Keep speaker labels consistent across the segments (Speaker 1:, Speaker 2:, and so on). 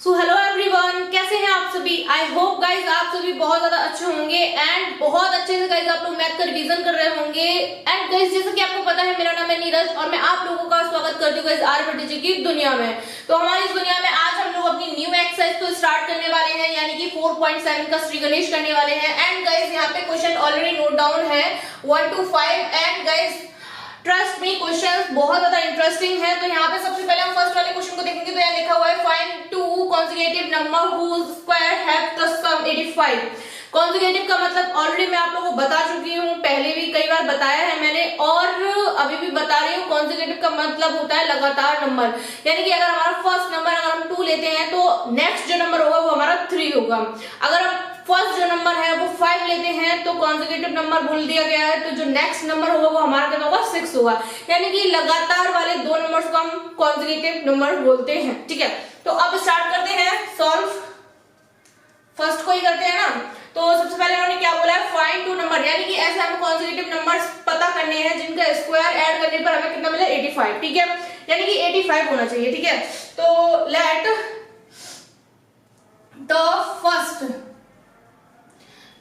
Speaker 1: So hello everyone, कैसे हैं आप सभी। आई होप गाइज आप सभी बहुत ज्यादा अच्छे होंगे एंड बहुत अच्छे से गाइज आप लोग मैथ का रिवीजन कर रहे होंगे। एंड गाइज जैसा कि आपको पता है, मेरा नाम है नीरज और मैं आप लोगों का स्वागत करती हूँ गाइज आर्यभट्ट जी की दुनिया में। तो हमारी इस दुनिया में आज हम लोग अपनी न्यू एक्सरसाइज को स्टार्ट करने वाले हैं, यानी कि 4.7 का श्रीगणेश करने वाले हैं। एंड गाइज यहाँ पे क्वेश्चन ऑलरेडी नोट डाउन है 1 to 5। And guys trust me, questions बहुत ज्यादा इंटरेस्टिंग है। तो यहाँ पे सबसे पहले हम फर्स्ट वाले क्वेश्चन को देखेंगे। तो यहाँ लिखा हुआ है find two consecutive number whose square have the sum 85। Consecutive का मतलब ऑलरेडी मैं आप लोगों को बता चुकी हूँ, पहले भी कई बार बताया है मैंने और अभी भी बता रही हूँ। कॉन्जुगेटिव का मतलब होता है लगातार नंबर, यानी कि अगर हमारा फर्स्ट नंबर अगर हम 2 लेते हैं तो नेक्स्ट जो नंबर होगा वो हमारा 3 होगा। अगर हम फर्स्ट जो नंबर है वो 5 लेते हैं तो कॉन्जुगेटिव नंबर बोल दिया गया है, तो जो नेक्स्ट नंबर होगा वो हमारा क्या होगा 6 होगा। यानी कि लगातार वाले 2 नंबर्स को हम कॉन्जुगेटिव नंबर बोलते हैं। ठीक है, तो अब स्टार्ट करते हैं सॉल्व। फर्स्ट को ही करते हैं ना। तो सबसे पहले उन्होंने क्या बोला है, फाइंड टू नंबर, यानी कि ऐसे हम कॉन्जुगेटिव नंबर्स पता करने हैं जिनका स्क्वायर ऐड करने पर हमें कितना मिले 85। ठीक है, यानी कि 85 होना चाहिए। ठीक है, तो लेट द फर्स्ट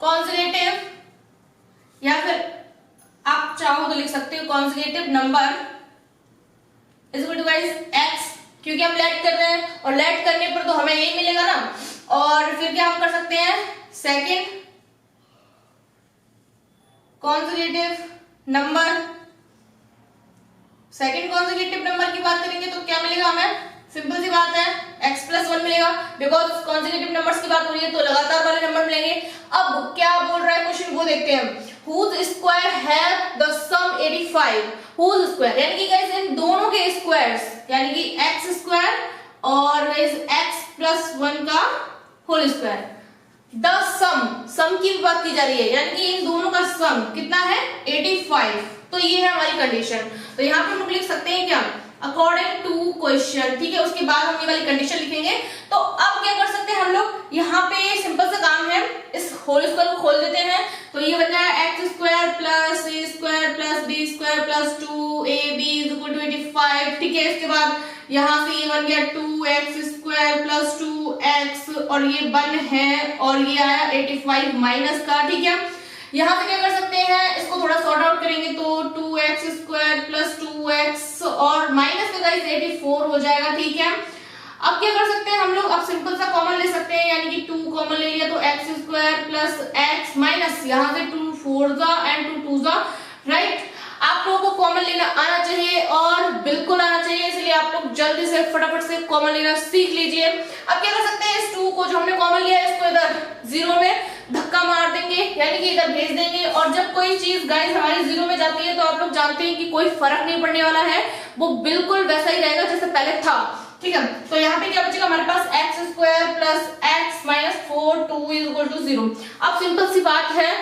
Speaker 1: कॉन्जुगेटिव, या फिर आप चाहो तो लिख सकते हो consecutive number is equal to guys x, क्योंकि हम लेट कर रहे हैं और लेट करने पर तो हमें यही मिलेगा ना। और फिर क्या हम कर सकते हैं, second conjugative number, second conjugative number की बात करेंगे तो क्या मिलेगा हमें, सिंपल सी बात है x + 1 मिलेगा, बिकॉज कॉन्जुगेटिव नंबर्स की बात हो रही है तो लगातार वाले नंबर मिलेंगे। अब क्या बोल रहा है क्वेश्चन वो देखते हैं। whose square have the sum 85, whose square यानी कि गाइस इन दोनों के स्क्वायर्स, यानी कि x स्क्वायर और गाइस x + 1 का होल स्क्वायर, द सम की बात की जा रही है, यानी कि इन दोनों का सम कितना है 85। तो ये है हमारी कंडीशन। तो यहाँ पे हम लोग लिख सकते हैं क्या, अकॉर्डिंग टू क्वेश्चन। ठीक है, उसके बाद हम ये वाली कंडीशन लिखेंगे। तो अब क्या कर सकते हैं हम लोग, यहाँ पे सिंपल सा काम है, इस होल स्क्वायर को खोल देते हैं तो ये बन जाएगा x square plus a square plus b square plus 2ab is equal to 85। ठीक है, इसके बाद यहाँ से ये बन गया 2x स्क्वायर प्लस 2x और ये 1 है और ये आया 85 माइनस का। ठीक है, यहाँ पे क्या कर सकते हैं, इसको थोड़ा सॉर्ट आउट करेंगे तो 2x स्क्वायर प्लस 2x और माइनस का गाइस 84 हो जाएगा। ठीक है, अब क्या कर सकते हैं हम लोग, अब सिंपल सा कॉमन ले सकते हैं, यानी कि 2 कॉमन ले लिया तो x square plus x minus यहाँ से 2 4 जा एंड 2 2 जा, राइट। आप लोगों को कॉमन लेना आना चाहिए और बिल्कुल आना चाहिए, इसलिए आप लोग जल्दी से फटाफट से कॉमन लेना सीख लीजिए। अब क्या कर सकते हैं, इस 2 को जो हमने कॉमन लिया है इसको इधर 0 में धक्का मार देंगे, यानी कि इधर भेज देंगे। और जब कोई चीज गाइस हमारी 0 में जाती है तो आप लोग जानते हैं कि कोई फर्क नहीं पड़ने वाला है, वो बिल्कुल वैसा ही रहेगा जैसे पहले था। ठीक है, तो यहाँ पे क्या बचेगा हमारे पास x square plus x minus 4 2 is equal to 0। अब सिंपल सी बात है,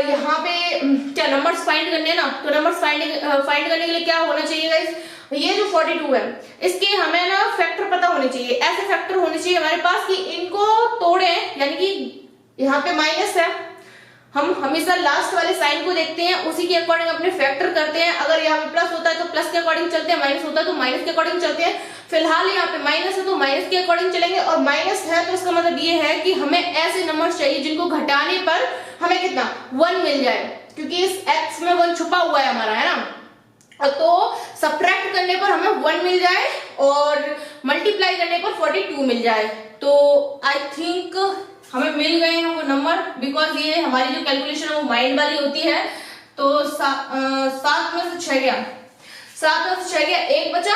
Speaker 1: यहाँ पे क्या नंबर्स फाइंड करने हैं ना, तो नंबर्स फाइंड करने के लिए क्या होना चाहिए गाइस, ये जो 42 है इसके हमें ना फैक्टर पता होने चाहिए, ऐसे फैक्टर होने चाहिए हमारे पास कि इनको तोड़े, यानी कि यहाँ पे माइनस है, हम हमेशा लास्ट वाले साइन को देखते हैं, उसी के अकॉर्डिंग अपने फैक्टर करते हैं। अगर यहाँ पे प्लस होता है तो प्लस के अकॉर्डिंग चलते हैं, माइनस होता है तो माइनस के अकॉर्डिंग चलते हैं। फिलहाल यहाँ पे माइनस है तो माइनस के अकॉर्डिंग चलेंगे, और माइनस है तो इसका मतलब ये है कि हमें ऐसे नंबर चाहिए जिनको घटाने पर हमें कितना 1 मिल जाए, क्योंकि इस x में 1 छुपा हुआ है हमारा, है ना। तो सब्ट्रैक्ट करने पर हमें 1 मिल जाए और मल्टीप्लाई करने पर 42 मिल जाए। तो आई थिंक हमें मिल गए हैं वो नंबर, बिकॉज ये हमारी जो कैलकुलेशन है वो माइंड वाली होती है। तो 7 में से 6 गया, 7 में से 6 गया, 1 बचा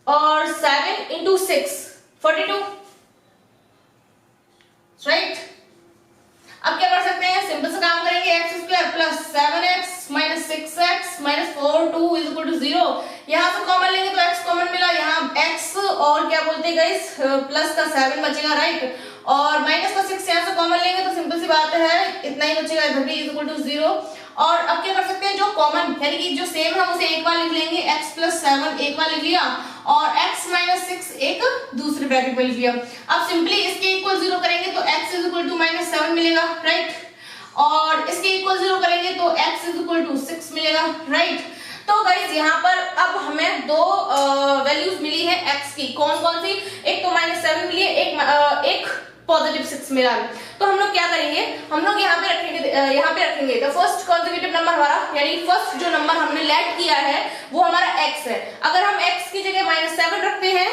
Speaker 1: और 7 into 6 42, राइट। अब क्या कर सकते हैं, सिंपल से काम करेंगे, x square plus 7x minus 6x minus 4 2 is equal to 0। यहाँ से कॉमन लेंगे तो x कॉमन मिला, यहाँ x और क्या बोलते हैं गाइस प्लस का 7 बचेगा, राइट। और माइनस का 6 यहाँ से कॉमन लेंगे तो सिंपल सी बात है इतना ही बचेगा, इधर भी इज इक्वल टू 0। और अब क्या कर सकते हैं, जो कॉमन यानी कि जो सेम है उसे एक बार लिख लेंगे, x प्लस 7 एक बार लिख लिया और x माइनस 6 एक दूसरे ब्रैकेट में लिख लिया। अब सिंपली इसके इक्वल 0 करेंगे तो x is equal to minus 7 मिलेगा, राइट। और इसके इक्वल 0 करेंगे तो x इज इक्वल टू 6 मिलेगा, राइट। तो गाइस यहाँ पर अब हमें दो वैल्यूज मिली है x की, कौन कौन सी, एक तो -7 एक पॉजिटिव 6 मिला। तो हम लोग क्या करेंगे, हम लोग यहाँ पे रखेंगे द फर्स्ट कॉन्सेक्यूटिव नंबर हमारा, यानी फर्स्ट जो नंबर हमने लेट किया है वो हमारा x है। अगर हम x की जगह -7 रखते हैं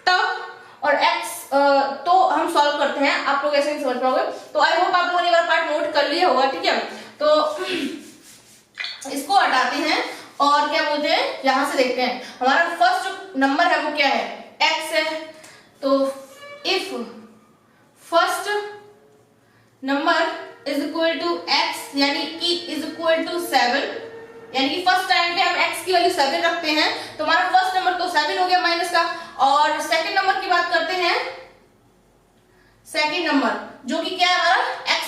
Speaker 1: तब, और x तो हम सॉल्व करते हैं, आप लोग ऐसे नहीं समझ पाओगे। तो आई होप आप लोगों ने बार पार्ट नोट कर लिया होगा, ठीक है। तो इसको हटाते हैं और क्या बोलते हैं, यहां से देखते हैं हमारा फर्स्ट जो नंबर है वो क्या है, x है। तो if first number is equal to x यानी कि इज इक्वल टू 7, यानी कि फर्स्ट टाइम पे हम x की वैल्यू 7 रखते हैं तो हमारा फर्स्ट नंबर तो 7 हो गया माइनस का। और सेकंड नंबर की बात करते हैं, सेकंड नंबर जो कि क्या है हमारा x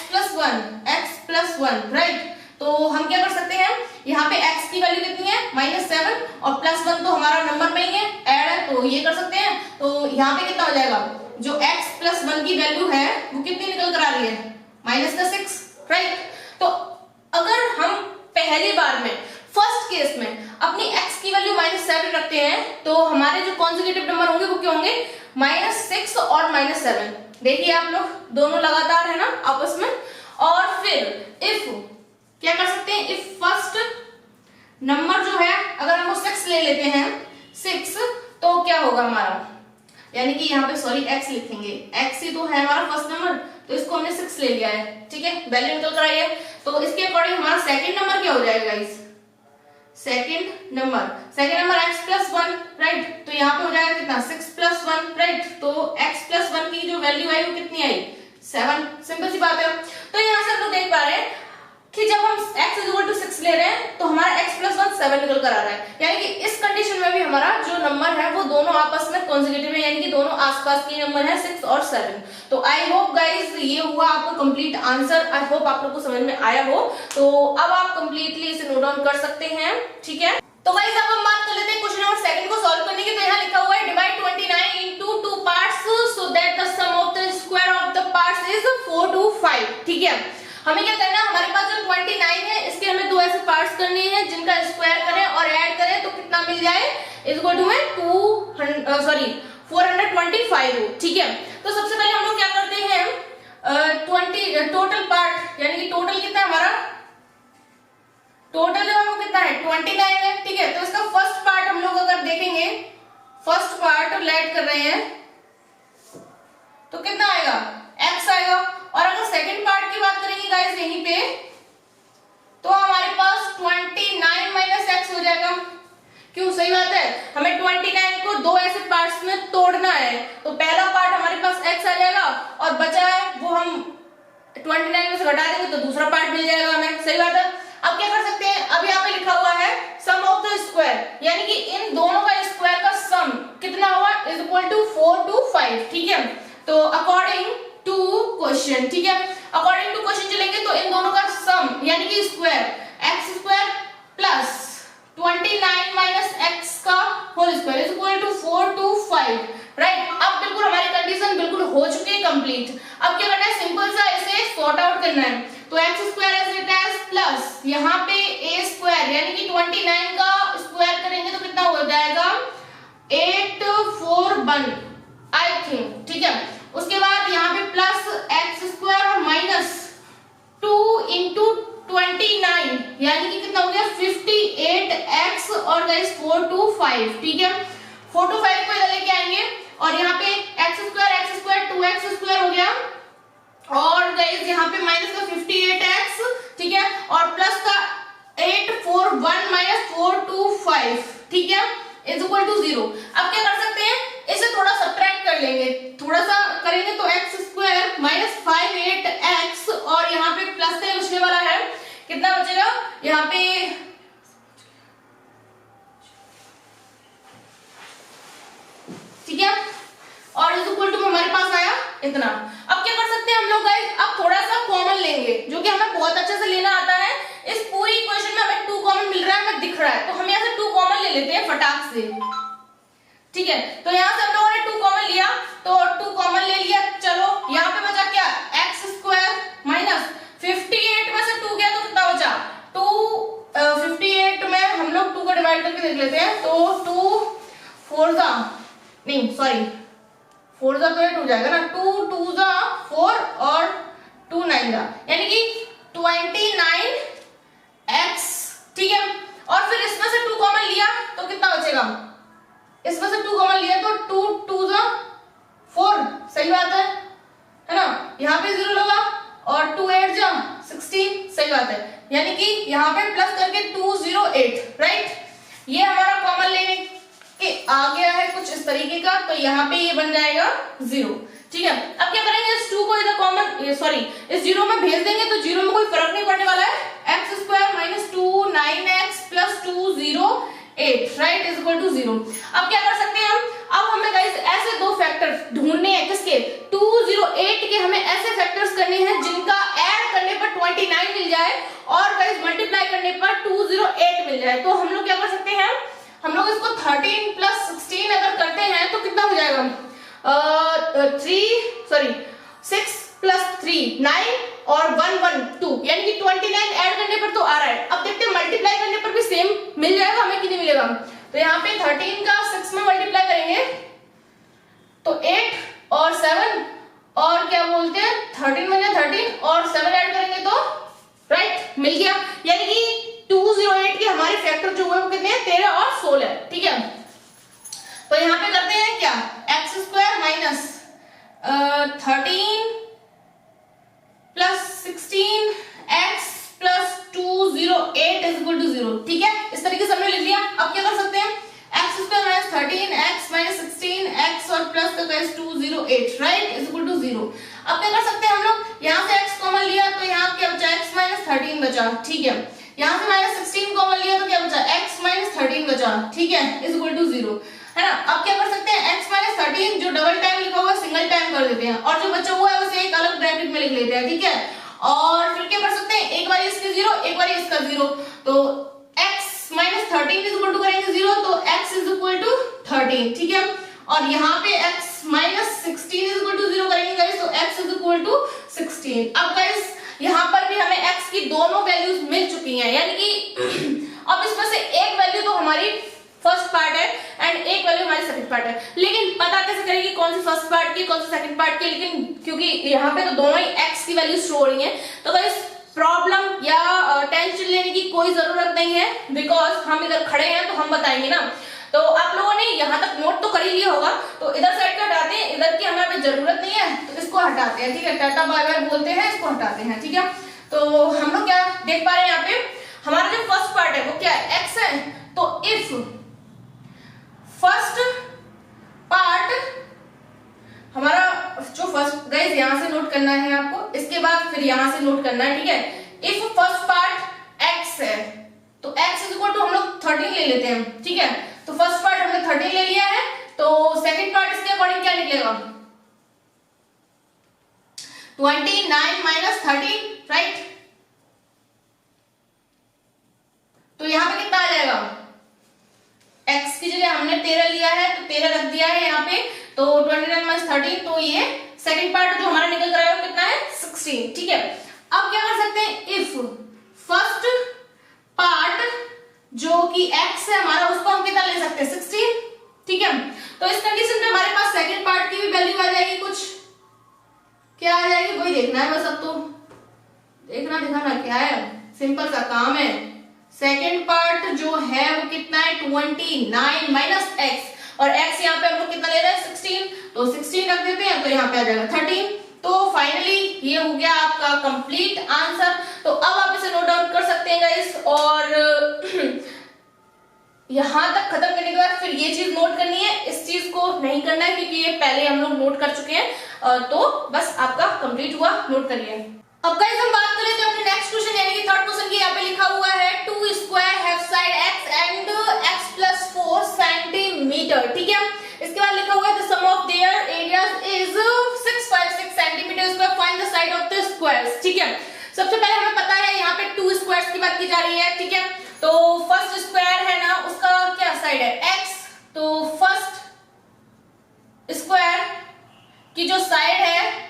Speaker 1: प्लस 1, राइट। तो हम क्या कर सकते हैं, यहाँ पे x की वैल्यू कितनी है -7 और +1 तो हमारा नंबर में ही है, ऐड है, तो ये कर सकते हैं। तो यहाँ पे कितना हो जाएगा, जो x प्लस 1 की वैल्यू है वो कितनी निकल कर आ रही है, -6, राइट। तो अगर हम पहली बार में फर्स्ट केस में अपनी x की वैल्यू -7 रखते हैं तो हमारे जो कॉन्सेक्यूटिव नंबर होंगे वो क्या होंगे, -6 और -7। देखिए आप लोग दोनों लगातार है ना आपस में। और फिर इफ क्या कर सकते हैं, इफ फर्स्ट नंबर जो है अगर हम 6 ले लेते हैं 6, तो क्या होगा हमारा, यानी कि यहाँ पे सॉरी x लिखेंगे, x ही तो है हमारा फर्स्ट नंबर, तो इसको हमने 6 ले लिया है, ठीक है, वैल्यू निकल कर आई है। तो इसके अकॉर्डिंग हमारा सेकंड नंबर क्या हो जाएगा guys, second number x plus 1, right. तो यहाँ पे हो जाएगा कितना, 6 प्लस 1, राइट। तो x प्लस 1 की जो वैल्यू आई वो कितनी आई, 7, सिंपल सी बात है। तो यहाँ से हम लोग देख पा रहे हैं कि जब हम x इज इक्वल टू 6 ले रहे हैं तो हमारा x प्लस 1 7 निकल कर आ रहा है, यानी कि इस कंडीशन में भी हमारा जो नंबर है वो दोनों आपस में कॉन्सेक्यूटिव है, यानी कि दोनों आसपास के नंबर है 6 और 7। तो आई होप गाइस ये हुआ आपका कंप्लीट आंसर, आई होप आप लोग को समझ में आया हो। तो अब आप कंप्लीटली इसे नोट डाउन कर सकते हैं, ठीक है। तो गाइस अब हम बात कर लेते हैं क्वेश्चन नंबर 2 को सॉल्व करने की। तो यहाँ लिखा हुआ है divide 29 into 2 parts so that the sum of the square of the parts is 4 to 5, ठीक है। हमें क्या करना है, हमारे पास जो 29 है इसके हमें 2 ऐसे पार्ट्स करने हैं जिनका स्क्वायर करें और ऐड करें तो कितना मिल जाए, इज इक्वल टू में 425 हो, ठीक है। तो सबसे पहले हम लोग क्या करते हैं, 20 टोटल पार्ट, यानी कि टोटल कितना है हमारा, टोटल जो कितना है 29 है, ठीक है। तो इसका फर्स्ट पार्ट हम लोग अगर देखेंगे, फर्स्ट पार्ट लेट कर रहे हैं तो कितना आएगा, x आएगा। और अगर सेकंड पार्ट की बात करेंगे गाइस यहीं पे, तो हमारे पास 29 माइनस x हो जाएगा। क्यों, सही बात है, हमें 29 को 2 ऐसे पार्ट्स में तोड़ना है, तो पहला पार्ट हमारे पास x आ जाएगा और बचा है वो हम 29 में से घटा देंगे तो दूसरा पार्ट मिल जाएगा हमें, सही बात है। अब क्या कर सकते हैं, अब यहाँ पे लिखा हुआ है सम ऑफ द स्क्वायर, यानी कि इन दोनों का स्क्वायर का सम कितना हुआ, इज इक्वल टू 4 to 5, ठीक है। तो अकॉर्डिंग टू क्वेश्चन, ठीक है, अकॉर्डिंग टू क्वेश्चन चलेंगे तो इन दोनों का सम यानी कि square x square plus 29 minus x का whole square is equal to 4 to 5, right. अब बिल्कुल हमारी कंडीशन बिल्कुल हो चुकी है कंप्लीट। अब क्या करना है, सिंपल सा इसे सॉर्ट आउट करना है। तो x square as it is plus यहाँ पे a स्क्वायर यानी कि 29 का स्क्वायर करेंगे तो कितना हो जाएगा 841 आई थिंक, ठीक है। उसके बाद यहाँ पे प्लस एक्स स्क्वायर और माइनस 2 इंटू 29 यानी कि कितना हो गया 58x और गाइस 4 to 5, ठीक है। 4 to 5 को इधर लेके आएंगे और यहाँ पे x स्क्वायर 2x स्क्वायर हो गया और गाइस यहाँ पे माइनस का 58x, ठीक है, और प्लस का 841 माइनस 4 to 5, ठीक है, इज इक्वल टू 0। अब क्या कर सकते हैं, इसे थोड़ा सब्ट्रैक्ट कर लेंगे, थोड़ा सा करेंगे तो x स्क्वायर माइनस 58x और यहाँ पे प्लस से बचने वाला है, कितना बचेगा यहाँ पे, ठीक है, और इज इक्वल टू हमारे पास आया इतना। अब क्या कर सकते हैं हम लोग गाइस, अब थोड़ा सा कॉमन लेंगे जो कि हमें बहुत अच्छे से लेना आता है। इस पूरी इक्वेशन में हमें 2 कॉमन मिल रहा है, हमें दिख रहा है, तो हम यहाँ से 2 कॉमन ले लेते हैं फटाक से, ठीक है। तो यहाँ से हम लोगों ने 2 कॉमन लिया, तो 2 कॉमन ले लिया, चलो यहाँ पे बचा क्या एक्स स्क्वायर माइनस 58 में से 2 गया तो कितना बचा 58 में हम लोग 2 को डिवाइड करके देख लेते हैं, तो 4 जा 2 तो 8 हो जाएगा ना, 2 2 जा 4 और 2 9 जा, यानी कि 29x, ठीक है। और फिर इसमें से 2 कॉमन लिया तो कितना बचेगा, इसमें से 2 कॉमन लिया तो 2 2 जा 4, सही बात है ना, यहाँ पे 0 लगा और 2 8 जा 16, सही बात है, यानी कि यहाँ पे प्लस करके 208, राइट। ये हमारा कॉमन लेने के आ गया है कुछ इस तरीके का, तो यहाँ पे ये बन जाएगा 0, ठीक है। अब क्या करेंगे, इस 2 को इधर कॉमन सॉरी इस 0 में भेज देंगे तो 0 में कोई फर्क नहीं पड़ने वाला है, x square minus 2 9x plus 208, right, is equal to 0। अब क्या कर सकते हैं हम, अब हमें गाइस ऐसे दो फैक्टर ढूंढने हैं, किसके, 208 के हमें ऐसे फैक्टर्स करने हैं जिनका ऐड करने पर 29 मिल जाए और गाइस मल्टीप्लाई करने पर 208 मिल जाए। तो हम लोग क्या कर सकते हैं, हम लोग इसको 13 प्लस 16 अगर करते हैं तो कितना हो जाएगा, 6 प्लस 3 9 और 1 1 2, यानी कि 29 ऐड करने पर तो आ रहा है। अब देखते हैं मल्टीप्लाई करने पर भी सेम मिल जाएगा हमें कि नहीं मिलेगा। तो यहाँ पे 13 का 6 में मल्टीप्लाई करेंगे तो 8 और 7 और क्या बोलते हैं 13 में 13 और 7 ऐड करेंगे तो राइट मिल गया, यानी कि 208 के हमारे फैक्टर जो है वो कितने हैं, 13 और 16, ठीक है। तो यहाँ पे करते हैं क्या, x square minus 13 plus 16 x plus 208 is equal to 0, ठीक है। इस तरीके से हमने लिख लिया। अब क्या कर सकते हैं, x square minus 13 x minus 16 x और प्लस का 208, राइट, इज इक्वल टू 0। अब क्या कर सकते हैं हम लोग, यहाँ से x कॉमन लिया तो यहाँ क्या बचा, x माइनस 13 बचा, ठीक है। यहाँ से माइनस 16 कॉमन लिया तो क्या बचा, x माइनस 13 बचा, ठीक है, इज इक्वल टू 0, है ना। अब क्या कर सकते हैं, x माइनस 13 जो डबल टाइम लिखा हुआ है सिंगल टाइम कर देते हैं और जो बचा हुआ है उसे एक अलग ब्रैकेट में लिख लेते हैं, ठीक है। और फिर क्या कर सकते हैं, एक बार इसके 0 एक बार इसका 0, तो x minus 13 is equal to करेंगे 0 तो x इज इक्वल टू 13, ठीक है। और यहाँ पे x minus 16 is equal to 0 करेंगे गाइस तो x इज इक्वल टू 16। अब गाइस यहाँ पर भी हमें x की दोनों वैल्यूज मिल चुकी हैं, यानी कि अब इसमें से एक वैल्यू तो हमारी फर्स्ट पार्ट है एंड एक वैल्यू हमारी सेकंड पार्ट है, लेकिन पता कैसे करेंगे कौन सी फर्स्ट पार्ट की कौन सी सेकंड पार्ट की, लेकिन क्योंकि यहाँ पे तो दोनों ही x की वैल्यू शो हो रही है तो गाइस प्रॉब्लम या टेंशन लेने की कोई जरूरत नहीं है, बिकॉज हम इधर खड़े हैं तो हम बताएंगे ना। तो आप लोगों ने यहाँ तक नोट तो कर ही लिया होगा, तो इधर साइड का हटाते हैं, इधर की हमें अभी जरूरत नहीं है तो इसको हटाते हैं, ठीक है, टाटा बाय बाय बोलते हैं, इसको हटाते हैं, ठीक है। तो हम लोग क्या देख पा रहे हैं, यहाँ पे हमारा जो फर्स्ट पार्ट है वो क्या है, x है। तो इफ फर्स्ट पार्ट हमारा जो फर्स्ट गाइस यहाँ से नोट करना है आपको, इसके बाद फिर यहाँ से नोट करना है, ठीक है। इफ फर्स्ट पार्ट x है तो x इज इक्वल टू हम लोग 13 ले लेते हैं, ठीक है। तो फर्स्ट पार्ट हमने 13 ले लिया है तो सेकंड पार्ट इसके अकॉर्डिंग क्या निकलेगा, 29 माइनस 13, राइट। तो यहाँ पे कितना आ जाएगा, x की जगह हमने 13 लिया है तो 13 रख दिया है यहाँ पे, तो 29 माइनस 13, तो ये सेकंड पार्ट जो हमारा निकल कर आया वो कितना है, 16, ठीक है। अब क्या कर सकते हैं, इफ फर्स्ट पार्ट जो कि x है हमारा उसको हम कितना ले सकते हैं, 16, ठीक है। तो इस कंडीशन में हमारे पास सेकंड पार्ट की भी वैल्यू आ जाएगी, कुछ क्या आ जाएगी वही देखना है बस, अब तो देखना दिखाना क्या है, सिंपल सा काम है। सेकंड पार्ट जो है वो कितना है, 29 माइनस x, और x यहाँ पे हम लोग कितना ले रहे हैं, 16, तो 16 रख देते हैं तो यहाँ पे आ जाएगा 13। तो फाइनली ये हो गया आपका कंप्लीट आंसर। तो अब आप इसे नोट डाउन कर सकते हैं गाइस, और यहाँ तक खत्म करने के बाद फिर ये चीज नोट करनी है, इस चीज को नहीं करना है क्योंकि ये पहले हम लोग नोट कर चुके हैं, तो बस आपका कंप्लीट हुआ, नोट करिए। अब गाइस हम बात कर लेते हैं अपने नेक्स्ट क्वेश्चन यानी कि थर्ड क्वेश्चन की। यहाँ पे लिखा हुआ है 2 square have side x and x plus 4 centimetre, ठीक है। इसके बाद लिखा हुआ है the sum of their areas is 656 centimetre square, find the side of the squares, ठीक है। सबसे पहले हमें पता है यहाँ पे 2 स्क्वायर्स की बात की जा रही है, ठीक है। तो फर्स्ट स्क्वायर है ना उसका क्या साइड है, x, तो फर्स्ट स्क्वायर की जो साइड है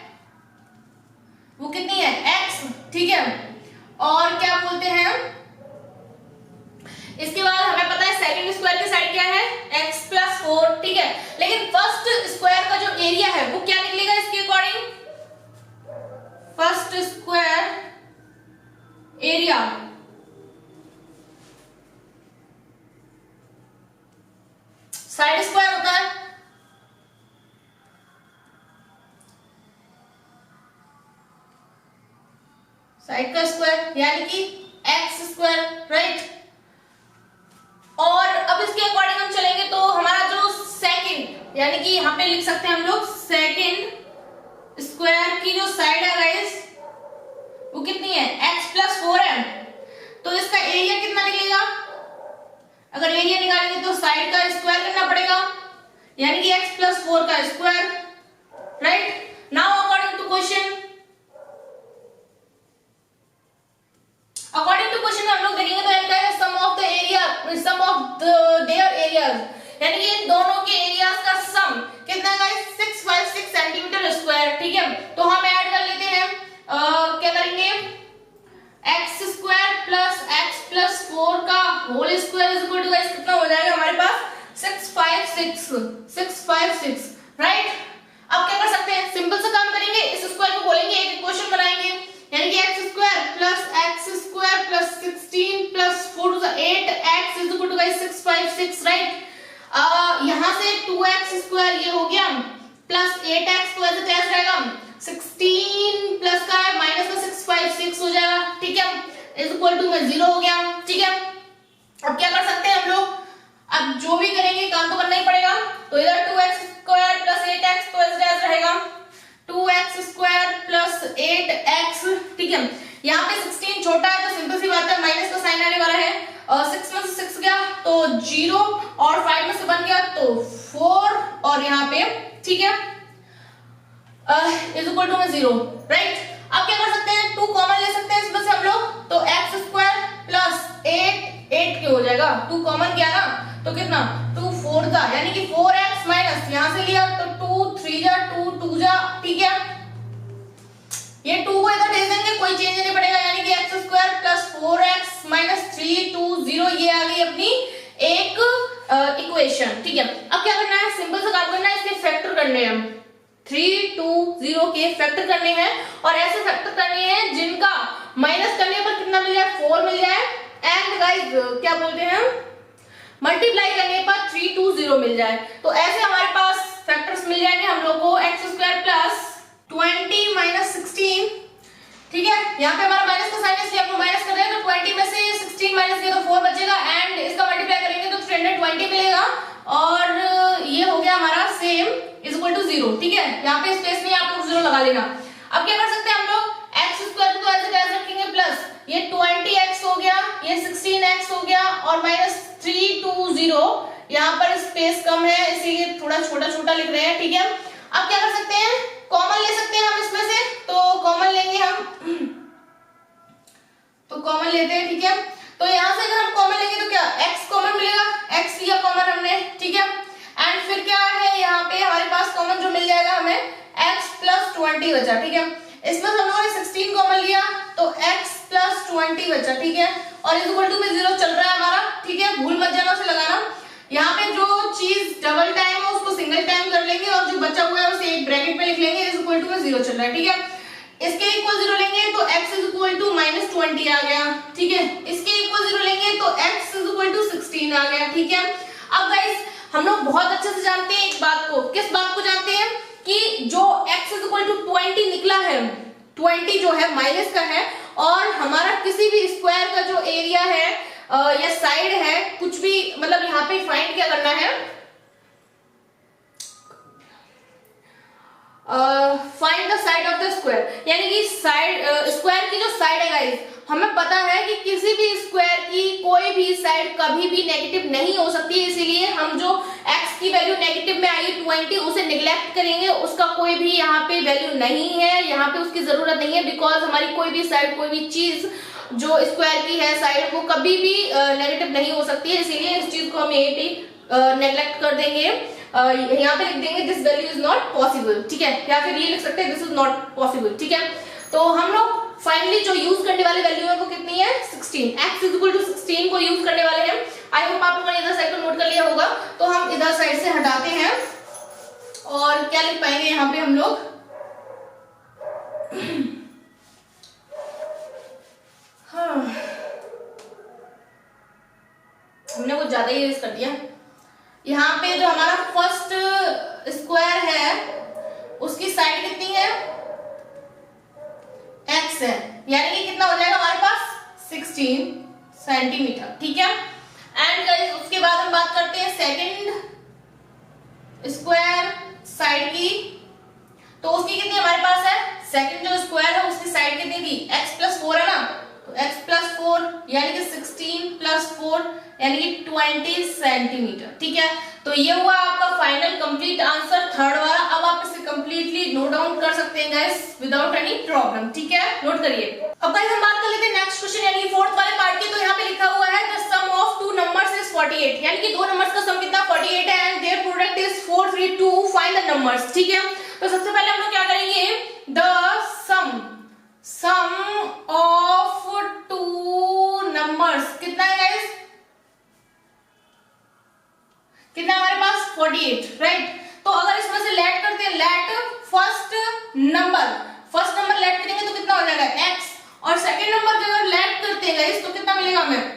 Speaker 1: वो कितनी है, x, ठीक है। और क्या बोलते हैं इसके बाद हमें पता है सेकंड स्क्वायर की साइड क्या है x+4, ठीक है। लेकिन फर्स्ट स्क्वायर का जो एरिया है वो क्या निकलेगा इसके according, first square area side square होता है, साइड का स्क्वायर यानी कि x², राइट। और अब इसके अकॉर्डिंग हम चलेंगे तो हमारा जो सेकंड यानी कि यहां पे लिख सकते हैं हम लोग सेकंड स्क्वायर की जो साइड है गाइस वो कितनी है x+4 है, तो इसका एरिया कितना निकलेगा, अगर एरिया निकालेंगे तो साइड का स्क्वायर करना पड़ेगा यानी कि x+4 का square, right. Now according to question, according to question हम लोग देखेंगे तो इनका है sum of the area, sum of their areas, यानी कि इन दोनों के एरियाज का सम कितना है गाइस 656 सेंटीमीटर स्क्वायर, ठीक है। तो हम ऐड कर लेते हैं, क्या करेंगे x² प्लस x+4 का whole square is equal to guys कितना हो जाएगा हमारे पास 656, राइट। अब क्या कर सकते हैं, सिंपल सा काम करेंगे, इस स्क्वायर को बोलेंगे एक इक्वेशन बनाएंगे यानी कि x² plus 16 plus 4 to the 8x is equal to guys 656, राइट। यहां से 2x² ये हो गया प्लस 8x तो ऐसे कैसे रहेगा 16 प्लस का है माइनस का 656 हो जाएगा, ठीक है, इज इक्वल टू में 0 हो गया, ठीक है। अब क्या कर सकते हैं हम लोग, अब जो भी करेंगे काम तो करना ही पड़ेगा, तो इधर 2x² प्लस 8x तो ऐसे रहेगा 2x² प्लस 8x, ठीक है। यहाँ पे 16 छोटा है तो सिंपल सी बात है माइनस का साइन आने वाला है, 6 में से 6 गया तो 0 और 5 में से 1 गया तो 4 और यहाँ पे, ठीक है, इज इक्वल टू में 0, राइट। अब क्या कर सकते हैं, 2 कॉमन ले सकते हैं इसमें से हम लोग, तो x² प्लस 8 के हो जाएगा, 2 कॉमन किया ना तो कितना 2 4 जा यानी कि 4x माइनस यहां से लिया तो 2 3 जा 2 2 जा, ठीक है। ये 2 को इधर भेज देंगे, कोई चेंज नहीं पड़ेगा यानी कि x² प्लस 4x माइनस 3 2 0 ये आ गई अपनी एक इक्वेशन, ठीक है। अब क्या करना है, सिंपल सा काम करना है, इसके फैक्टर करने हैं, 3 2 0 के फैक्टर करने हैं और ऐसे फैक्टर करने हैं जिनका माइनस करने पर कितना मिल जाए 4 मिल जाए, एंड गाइस क्या बोलते हैं मल्टीप्लाई करने पर 3 2 0 मिल जाए, तो ऐसे हमारे पास फैक्टर्स मिल जाएंगे हम लोग को x² प्लस 20 माइनस 16, ठीक है। यहाँ पे हमारा माइनस का साइन इसलिए आपको माइनस कर रहे हैं, तो 20 में से 16 माइनस किया तो 4 बचेगा एंड इसका मल्टीप्लाई करेंगे तो 320 मिलेगा और ये हो गया हमारा सेम इज इक्वल टू 0, ठीक है। यहाँ पे स्पेस में आप लोग 0 लगा लेना। अब क्या कर सकते हैं हम लोग, x² को ऐसे कैसे रखेंगे प्लस ये 20x हो गया, ये 16x हो गया और माइनस 3 2 0, यहाँ पर स्पेस कम है इसीलिए थोड़ा छोटा छोटा लिख रहे हैं, ठीक है। अब क्या कर सकते हैं, कॉमन ले सकते हैं हम इसमें से, तो कॉमन लेंगे हम, तो कॉमन लेते हैं, ठीक है। तो यहाँ से अगर हम कॉमन लेंगे तो क्या x कॉमन मिलेगा, x लिया कॉमन हमने, ठीक है। एंड फिर क्या है यहाँ पे हमारे पास कॉमन जो मिल जाएगा हमें x प्लस 20 बचा, ठीक है। इसमें हम लोगों ने 16 कॉमन लिया तो x प्लस 20 बचा, ठीक है, और इज इक्वल टू में 0 चल रहा है हमारा, ठीक है, भूल मत जाना उसे लगाना। यहाँ पे जो चीज डबल टाइम है उसको सिंगल टाइम कर लेंगे और जो बचा हुआ है उसे एक ब्रैकेट में लिख लेंगे, इज इक्वल टू में 0 चल रहा है, ठीक है। इसके इक्वल 0 लेंगे तो x is equal to minus 20 आ गया, ठीक है। इसके इक्वल 0 लेंगे तो x इज इक्वल टू 16 आ गया, ठीक है। अब गाइस हम लोग बहुत अच्छे से जानते हैं एक बात को, किस बात को जानते हैं कि जो x इज इक्वल टू 20 निकला है, 20 जो है माइनस का है और हमारा किसी भी स्क्वायर का जो एरिया है या साइड है कुछ भी, मतलब यहाँ पे फाइंड क्या करना है, find the side of the square, यानी कि साइड स्क्वायर की जो साइड है गाइस, हमें पता है कि किसी भी स्क्वायर की कोई भी साइड कभी भी नेगेटिव नहीं हो सकती है, इसीलिए हम जो x की वैल्यू नेगेटिव में आई 20 उसे निगलेक्ट करेंगे, उसका कोई भी यहाँ पे वैल्यू नहीं है, यहाँ पे उसकी जरूरत नहीं है, बिकॉज हमारी कोई भी साइड कोई भी चीज जो स्क्वायर की है साइड वो कभी भी नेगेटिव नहीं हो सकती है, इसीलिए इस चीज को हम यहीं पे नेगलेक्ट कर देंगे, यहाँ पे लिख देंगे this value is not possible, ठीक है, या फिर ये लिख सकते हैं दिस इज नॉट पॉसिबल, ठीक है। तो हम लोग फाइनली जो यूज करने वाले वैल्यू है वो कितनी है 16, x इज इक्वल टू 16 को यूज करने वाले हैं। आई होप आप लोगों ने इधर साइड को नोट कर लिया होगा। तो हम इधर साइड से हटाते हैं और क्या लिख पाएंगे यहाँ पे हम लोग, हाँ हमने कुछ ज्यादा ही यूज कर दिया। यहाँ पे जो हमारा फर्स्ट स्क्वायर है उसकी साइड कितनी है, x है, यानी कि कितना हो जाएगा हमारे पास 16 सेंटीमीटर, ठीक है। एंड गाइस उसके बाद हम बात करते हैं सेकंड स्क्वायर साइड की, तो उसकी कितनी हमारे पास है, सेकंड जो स्क्वायर है उसकी साइड कितनी थी, x + 4 है ना, तो x + 4 यानी कि 16 + 4 यानी कि 20 सेंटीमीटर, ठीक है। तो ये हुआ आपका फाइनल कंप्लीट आंसर थर्ड वाला। अब आप इसे कंप्लीटली नोट डाउन कर सकते हैं गाइस विदाउट एनी प्रॉब्लम, ठीक है, नोट करिए। अब गाइस हम बात कर लेते हैं नेक्स्ट क्वेश्चन यानी कि फोर्थ वाले पार्ट की। तो यहाँ पे लिखा हुआ है the sum of two numbers is 48, यानी कि दो नंबर्स का सम कितना 48 है and their product is 432, find the numbers, ठीक है। तो सबसे पहले हम लोग क्या करेंगे, the sum of two numbers कितना है गाइस, कितना हमारे पास 48, राइट। तो अगर इसमें से लेट करते हैं, लेट फर्स्ट नंबर लेट करेंगे तो कितना हो जाएगा x, और सेकंड नंबर अगर लेट करते हैं गाइस तो कितना मिलेगा हमें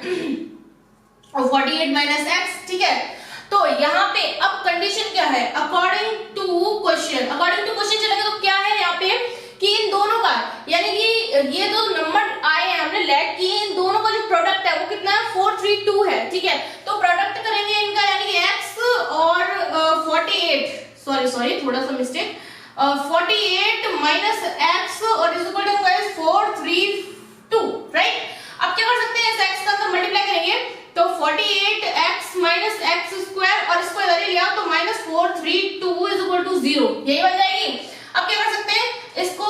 Speaker 1: 48 - x, ठीक है। तो यहाँ पे अब कंडीशन क्या है, अकॉर्डिंग टू क्वेश्चन चलेंगे तो क्या है यहाँ पे कि इन दोनों का, यानी कि ये जो नंबर आए हैं हमने लेट किए, इन दोनों का जो प्रोडक्ट है वो कितना है 432 है, ठीक है। तो प्रोडक्ट करेंगे इनका यानी कि x और 48 सॉरी थोड़ा सा मिस्टेक, 48 - x और is equal to guys 432, right. अब क्या कर सकते हैं, इस x का अंदर मल्टीप्लाई करेंगे तो 48x - x² और इसको इधर ही लिया तो -432 इज इक्वल टू 0, यही बन जाएगी। अब क्या कर सकते हैं इसको,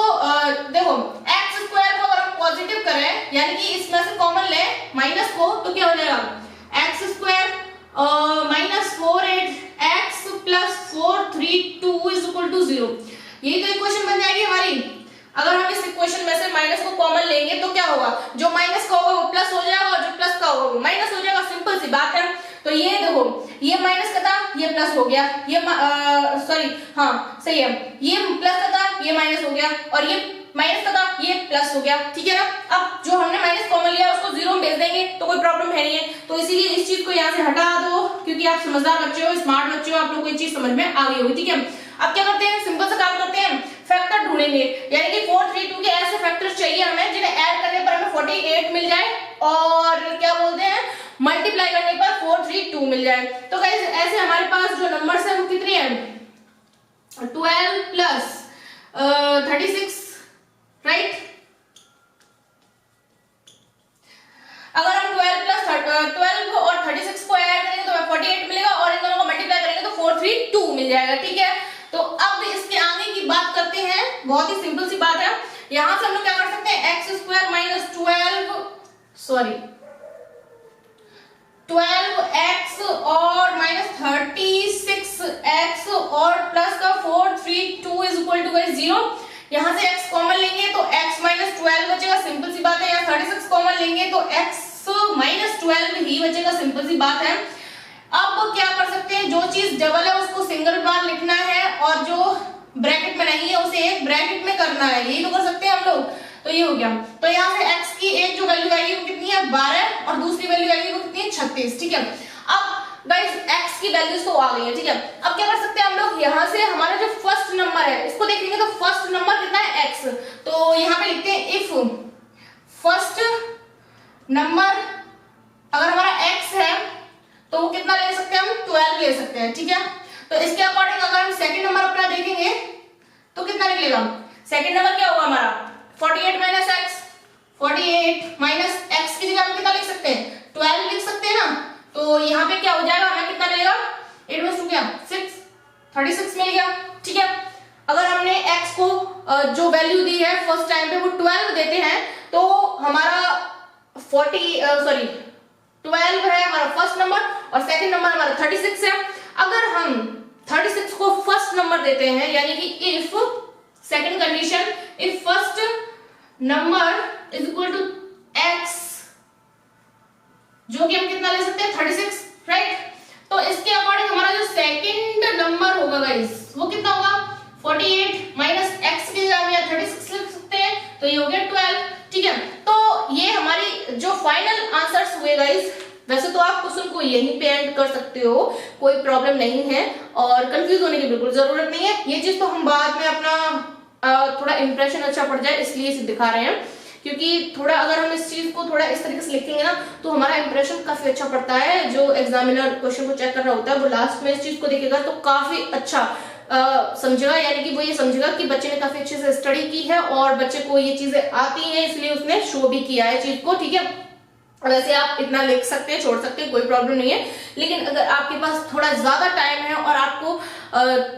Speaker 1: देखो x² को अगर हम पॉजिटिव करें यानी कि इसमें से कॉमन ले माइनस को, तो क्या हो जाएगा x² -4x + 432 is equal to 0, यही तो इक्वेशन बन जाएगी हमारी। अगर हम इस इक्वेशन में से माइनस को कॉमन लेंगे तो क्या होगा, जो माइनस का होगा वो प्लस हो जाएगा और जो प्लस का होगा वो माइनस हो जाएगा, सिंपल सी बात है। तो ये देखो ये माइनस का था ये प्लस हो गया, ये सॉरी हाँ सही है, ये प्लस का था ये माइनस हो गया और ये माइनस का था ये प्लस हो गया, ठीक है ना। अब जो हमने माइनस कॉमन लिया उसको 0 में भेज देंगे तो कोई प्रॉब्लम है नहीं है, तो इसीलिए इस चीज को यहाँ से हटा दो क्योंकि आप समझदार बच्चे हो, स्मार्ट बच्चे हो, आप लोग को ये चीज समझ में आ गई होगी, ठीक है। अब क्या करते हैं, सिंपल सा काम करते हैं, फैक्टर ढूंढेंगे, यानी कि 432 के ऐसे फैक्टर्स चाहिए हमें जिन्हें ऐड करने पर हमें 48 मिल जाए और क्या बोलते हैं मल्टीप्लाई करने पर 432 मिल जाए। तो गाइस ऐसे हमारे पास जो नंबर्स है वो कितनी है, 12 + 36, राइट। अगर हम 12 और 36 को ऐड करेंगे तो हमें 48 मिलेगा और इन दोनों को मल्टीप्लाई करेंगे तो 432 मिल जाएगा, ठीक है। तो अब इसके आगे की बात करते हैं, बहुत ही सिंपल सी बात है। यहां से हम लोग क्या कर सकते हैं, x² - 12x और -36x और प्लस का 432 इज इक्वल टू 0। यहां से x कॉमन लेंगे तो x - 12 बचेगा, सिंपल सी बात है। यहाँ 36 कॉमन लेंगे तो x - 12 ही बचेगा, सिंपल सी बात है। अब क्या कर सकते हैं, जो चीज डबल है उसको सिंगल बार लिखना है और जो ब्रैकेट में नहीं है उसे एक ब्रैकेट में करना है, यही तो कर सकते हैं हम लोग। तो ये हो गया, तो यहाँ से x की एक जो वैल्यू आएगी वो कितनी है 12 और दूसरी वैल्यू आएगी वो कितनी है 36, ठीक है। अब गाइस x की वैल्यूज तो आ गई है, ठीक है। अब क्या कर सकते हैं हम लोग, यहाँ से हमारा जो फर्स्ट नंबर है इसको देखेंगे तो फर्स्ट नंबर कितना है x, तो यहाँ पे लिखते हैं इफ फर्स्ट नंबर अगर हमारा x है तो वो कितना ले सकते हैं हम 12 ले सकते हैं, ठीक है। तो इसके अकॉर्डिंग अगर हम सेकंड नंबर अपना देखेंगे तो कितना निकलेगा, सेकंड नंबर क्या होगा हमारा 48 - x, 48 - x की जगह हम कितना लिख सकते हैं 12 लिख सकते हैं ना। तो यहाँ पे क्या हो जाएगा, हमें कितना मिलेगा 8 में 2 क्या 6, 36 मिल गया, ठीक है। अगर हमने x को जो वैल्यू दी है फर्स्ट टाइम पे वो 12 देते हैं तो हमारा 12 है हमारा फर्स्ट नंबर और सेकंड नंबर हमारा 36 है। अगर हम 36 को फर्स्ट नंबर देते हैं यानी कि if second condition, if first number is equal to x जो कि हम कितना ले सकते हैं 36, राइट। तो इसके अकॉर्डिंग हमारा जो सेकंड नंबर होगा गाइस वो कितना होगा 48 माइनस x की जगह हम 36 लिख सकते हैं, तो ये हो गया 12, ठीक है। तो ये हमारी जो फाइनल आंसर्स हुए गाइस। वैसे तो आप क्वेश्चन को यहीं पे एंड कर सकते हो, कोई प्रॉब्लम नहीं है और कंफ्यूज होने की बिल्कुल जरूरत नहीं है। ये चीज तो हम बाद में अपना थोड़ा इंप्रेशन अच्छा पड़ जाए इसलिए इसे दिखा रहे हैं, क्योंकि थोड़ा अगर हम इस चीज को थोड़ा इस तरीके से लिखेंगे ना तो हमारा इंप्रेशन काफी अच्छा पड़ता है। जो एग्जामिनर क्वेश्चन को चेक कर रहा होता है वो लास्ट में इस चीज को देखेगा तो काफी अच्छा समझेगा, यानी कि वो ये समझेगा कि बच्चे ने काफी अच्छे से स्टडी की है और बच्चे को ये चीजें आती हैं, इसलिए उसने शो भी किया है चीज को, ठीक है। वैसे आप इतना लिख सकते हैं, छोड़ सकते हैं, कोई प्रॉब्लम नहीं है। लेकिन अगर आपके पास थोड़ा ज्यादा टाइम है और आपको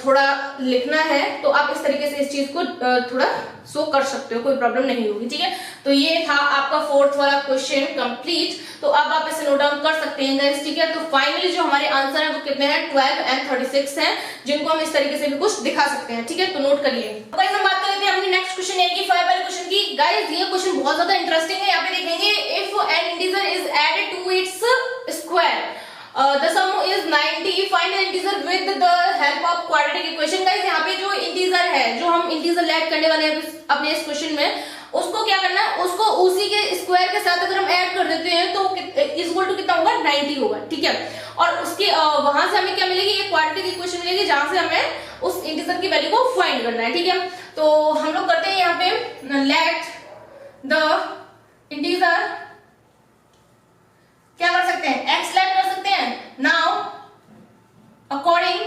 Speaker 1: थोड़ा लिखना है तो आप इस तरीके से इस चीज को थोड़ा शो कर सकते हो, कोई प्रॉब्लम नहीं होगी, ठीक है। तो ये था आपका फोर्थ वाला क्वेश्चन कंप्लीट। तो अब आप इसे नोट डाउन कर सकते हैं गाइस, ठीक है। तो फाइनली जो हमारे आंसर है वो कितने हैं 12 एंड 36 हैं, जिनको हम इस तरीके से भी कुछ दिखा सकते हैं, ठीक है। तो नोट करिए। गाइस हम बात कर लेते हैं अपनी नेक्स्ट क्वेश्चन यानी कि 5 वाले क्वेश्चन की। गाइस ये क्वेश्चन बहुत ज्यादा इंटरेस्टिंग है। यहाँ पे देखेंगे if an integer is added to its square the sum is 90, find the integer with the help of quadratic equation। Guys यहाँ पे जो इंटीजर है, जो हम इंटीजर ऐड करने वाले हैं अपने इस क्वेश्चन में, उसको क्या करना है, उसको उसी के स्क्वायर के साथ अगर हम ऐड कर देते हैं तो इक्वल टू कितना होगा 90 होगा, ठीक है। और उसके वहां से हमें क्या मिलेगी, एक क्वाड्रेटिक इक्वेशन मिलेगी जहां से हमें उस इंटीजर की वैल्यू को फाइंड करना है, ठीक है। तो हम लोग करते हैं यहाँ पे लेट द इंटीजर, क्या कर सकते हैं x लेट कर सकते हैं। नाउ अकॉर्डिंग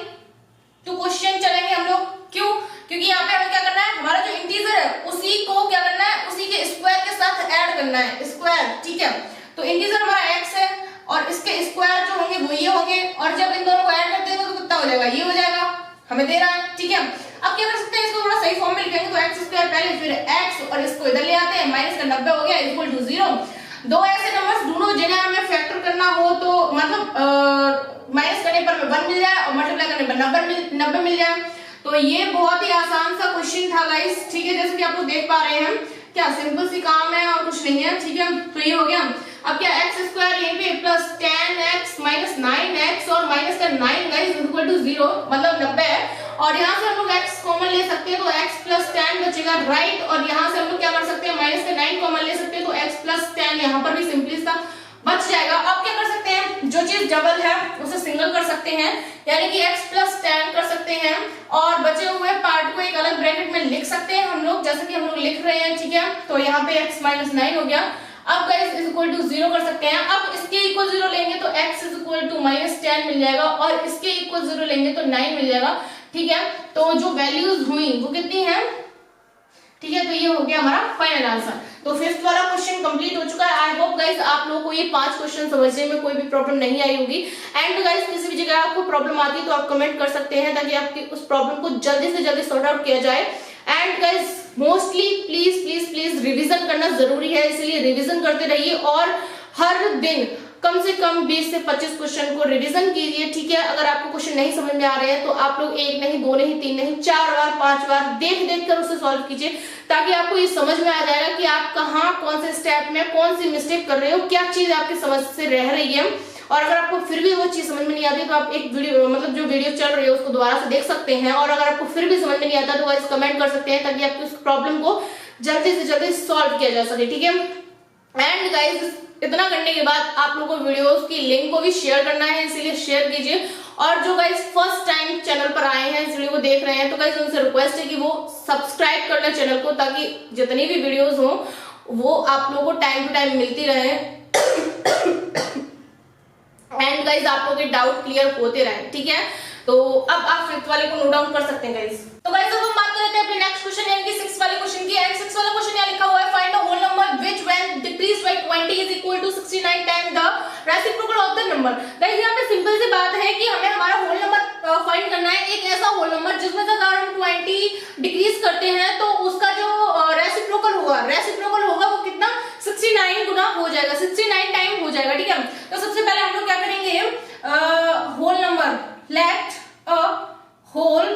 Speaker 1: टू क्वेश्चन चलेंगे हम लोग, क्यों, क्योंकि यहाँ पे हमें क्या करना है, हमारा जो इंटीजर है उसी को क्या करना है, उसी के स्क्वायर के साथ ऐड करना है, स्क्वायर, ठीक है। तो इंटीजर हमारा x है और इसके स्क्वायर जो होंगे वो ये होंगे, और जब इन दोनों को ऐड करते हैं तो कितना हो जाएगा, ये हो जाएगा, हमें दे रहा है, ठीक है। अब क्या कर सकते हैं, इसको थोड़ा सही फॉर्म में लिखेंगे तो x स्क्वायर पहले, फिर x और इसको इधर ले आते हैं, माइनस का 90 हो गया इक्वल टू 0। दो ऐसे नंबर्स दोनों जिन्हें हमें फैक्टर करना हो तो मतलब माइनस करने पर 1 मिल जाए और मल्टीप्लाई करने पर 90 मिल जाए। तो ये बहुत ही आसान सा क्वेश्चन था गाइस, ठीक है। जैसे कि आप लोग देख पा रहे हैं, क्या सिंपल सी काम है और कुछ नहीं है, ठीक है। तो ये हो गया। अब क्या एक्स स्क्वायर यहीं पे प्लस 10x माइनस 9x और माइनस का 9 गाइस इक्वल टू 0 मतलब 90 है, और यहाँ से हम लोग x कॉमन ले सकते हैं तो x प्लस 10 बचेगा, राइट। और यहाँ से हम लोग क्या कर सकते हैं, माइनस का 9 कॉमन ले सकते हैं तो x प्लस 10 यहाँ पर भी सिंपली सा बच जाएगा। अब क्या कर सकते हैं, जो चीज डबल है उसे सिंगल कर सकते हैं, यानी कि x प्लस 10 कर सकते हैं और बचे हुए पार्ट को एक अलग ब्रैकेट में लिख सकते हैं हम लोग, जैसे कि हम लोग लिख रहे हैं, ठीक है। तो यहाँ पे x माइनस 9 हो गया। अब गाइस इज इक्वल टू 0 कर सकते हैं। अब इसके इक्वल 0 लेंगे तो x is equal to minus 10 मिल जाएगा और इसके इक्वल 0 लेंगे तो 9 मिल जाएगा, ठीक है। तो जो वैल्यूज हुई वो कितनी है, ठीक है। तो ये हो गया हमारा फाइनल आंसर। तो फिफ्थ वाला क्वेश्चन कंप्लीट हो चुका है। आई होप गाइस आप लोगों को ये 5 क्वेश्चन समझने में कोई भी प्रॉब्लम नहीं आई होगी। एंड गाइस किसी भी जगह आपको प्रॉब्लम आती है तो आप कमेंट कर सकते हैं ताकि आपकी उस प्रॉब्लम को जल्दी से जल्दी सॉर्ट आउट किया जाए। And guys mostly please please please revision करना जरूरी है, इसलिए रिवीजन करते रहिए और हर दिन कम से कम 20 से 25 क्वेश्चन को रिवीजन कीजिए, ठीक है। अगर आपको क्वेश्चन नहीं समझ में आ रहे हैं तो आप लोग 1 नहीं 2 नहीं 3 नहीं 4 बार 5 बार देख देख कर उसे सॉल्व कीजिए, ताकि आपको ये समझ में आ जाएगा कि आप कहाँ कौन से स्टेप में कौन सी मिस्टेक कर रहे हो, क्या चीज आपकी समझ से रह रही है। और अगर आपको फिर भी वो चीज समझ में नहीं आती तो आप एक वीडियो मतलब जो वीडियो चल रही है उसको दोबारा से देख सकते हैं, और अगर आपको फिर भी समझ में नहीं आता तो गाइस कमेंट कर सकते हैं ताकि आपकी उस प्रॉब्लम को जल्दी से जल्दी सॉल्व किया जा सके, ठीक है। एंड गाइस इतना करने के बाद आप लोगों को वीडियोस की लिंक को भी शेयर करना है, इसीलिए शेयर कीजिए। और जो गाइस फर्स्ट टाइम चैनल पर आए हैं, इस वीडियो को देख रहे हैं, तो गाइस उनसे रिक्वेस्ट है कि वो सब्सक्राइब कर लें चैनल को, ताकि जितनी भी वीडियोस हो वो आप लोगों को टाइम टू टाइम मिलती रहे एंड गाइस आप लोगों के डाउट क्लियर होते रहे, ठीक है। तो अब आप फिफ्थ वाले को नोट डाउन कर सकते हैं गाइस। तो गाइस अब हम बात कर लेते हैं अपने नेक्स्ट क्वेश्चन यानी कि 6 वाले क्वेश्चन की। एंड 6 वाला क्वेश्चन यहाँ लिखा हुआ है find the whole number which when decreased by 20 is equal to 69 time the reciprocal of the number. Guys यहाँ पे सिंपल सी बात है कि हमें हमारा होल नंबर फाइंड करना है, एक ऐसा होल नंबर जिसमें से अगर हम 20 डिक्रीज करते हैं तो उसका जो रेसिप्रोकल होगा वो कितना 69 गुना हो जाएगा, 69 टाइम हो जाएगा, ठीक है। तो सबसे पहले हम लोग क्या करेंगे, whole number let a whole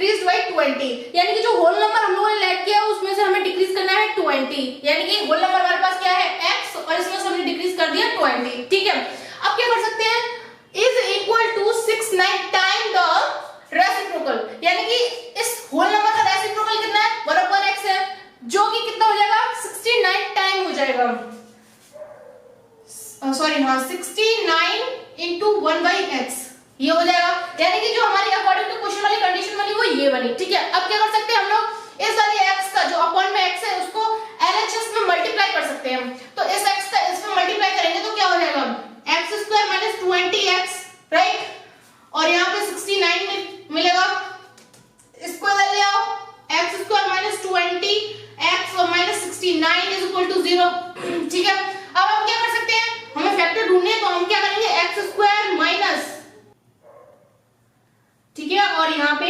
Speaker 1: decrease by 20, यानी कि जो होल नंबर हम लोगों ने लेट किया उसमें से हमें डिक्रीज करना है 20, यानी कि होल नंबर हमारे पास क्या है x और इसमें से हमने डिक्रीज कर दिया 20। ठीक है, अब क्या कर सकते हैं, is equal to 69 time the reciprocal, यानी कि इस होल नंबर का रेसिप्रोकल कितना है 1/x है, जो कि कितना हो जाएगा 69 टाइम हो जाएगा, सॉरी हाँ 69 इंटू 1/x ये हो जाएगा, यानी कि जो हमारी अकॉर्डिंग टू क्वेश्चन वाली कंडीशन वाली वो ये बनी। ठीक है, अब क्या कर सकते हैं हम लोग, इस वाले x का जो अपॉन में x है उसको LHS में मल्टीप्लाई कर सकते हैं, तो इस x का इसमें मल्टीप्लाई करेंगे तो क्या हो जाएगा x² माइनस 20x, राइट, और यहाँ पे 69 मिलेगा, इसको इधर ले आओ, x² माइनस 20x और माइनस 69 इज इक्वल टू 0। ठीक है, अब हम क्या कर सकते हैं, हमें फैक्टर ढूंढने तो हम क्या करेंगे x² माइनस, ठीक है, और यहाँ पे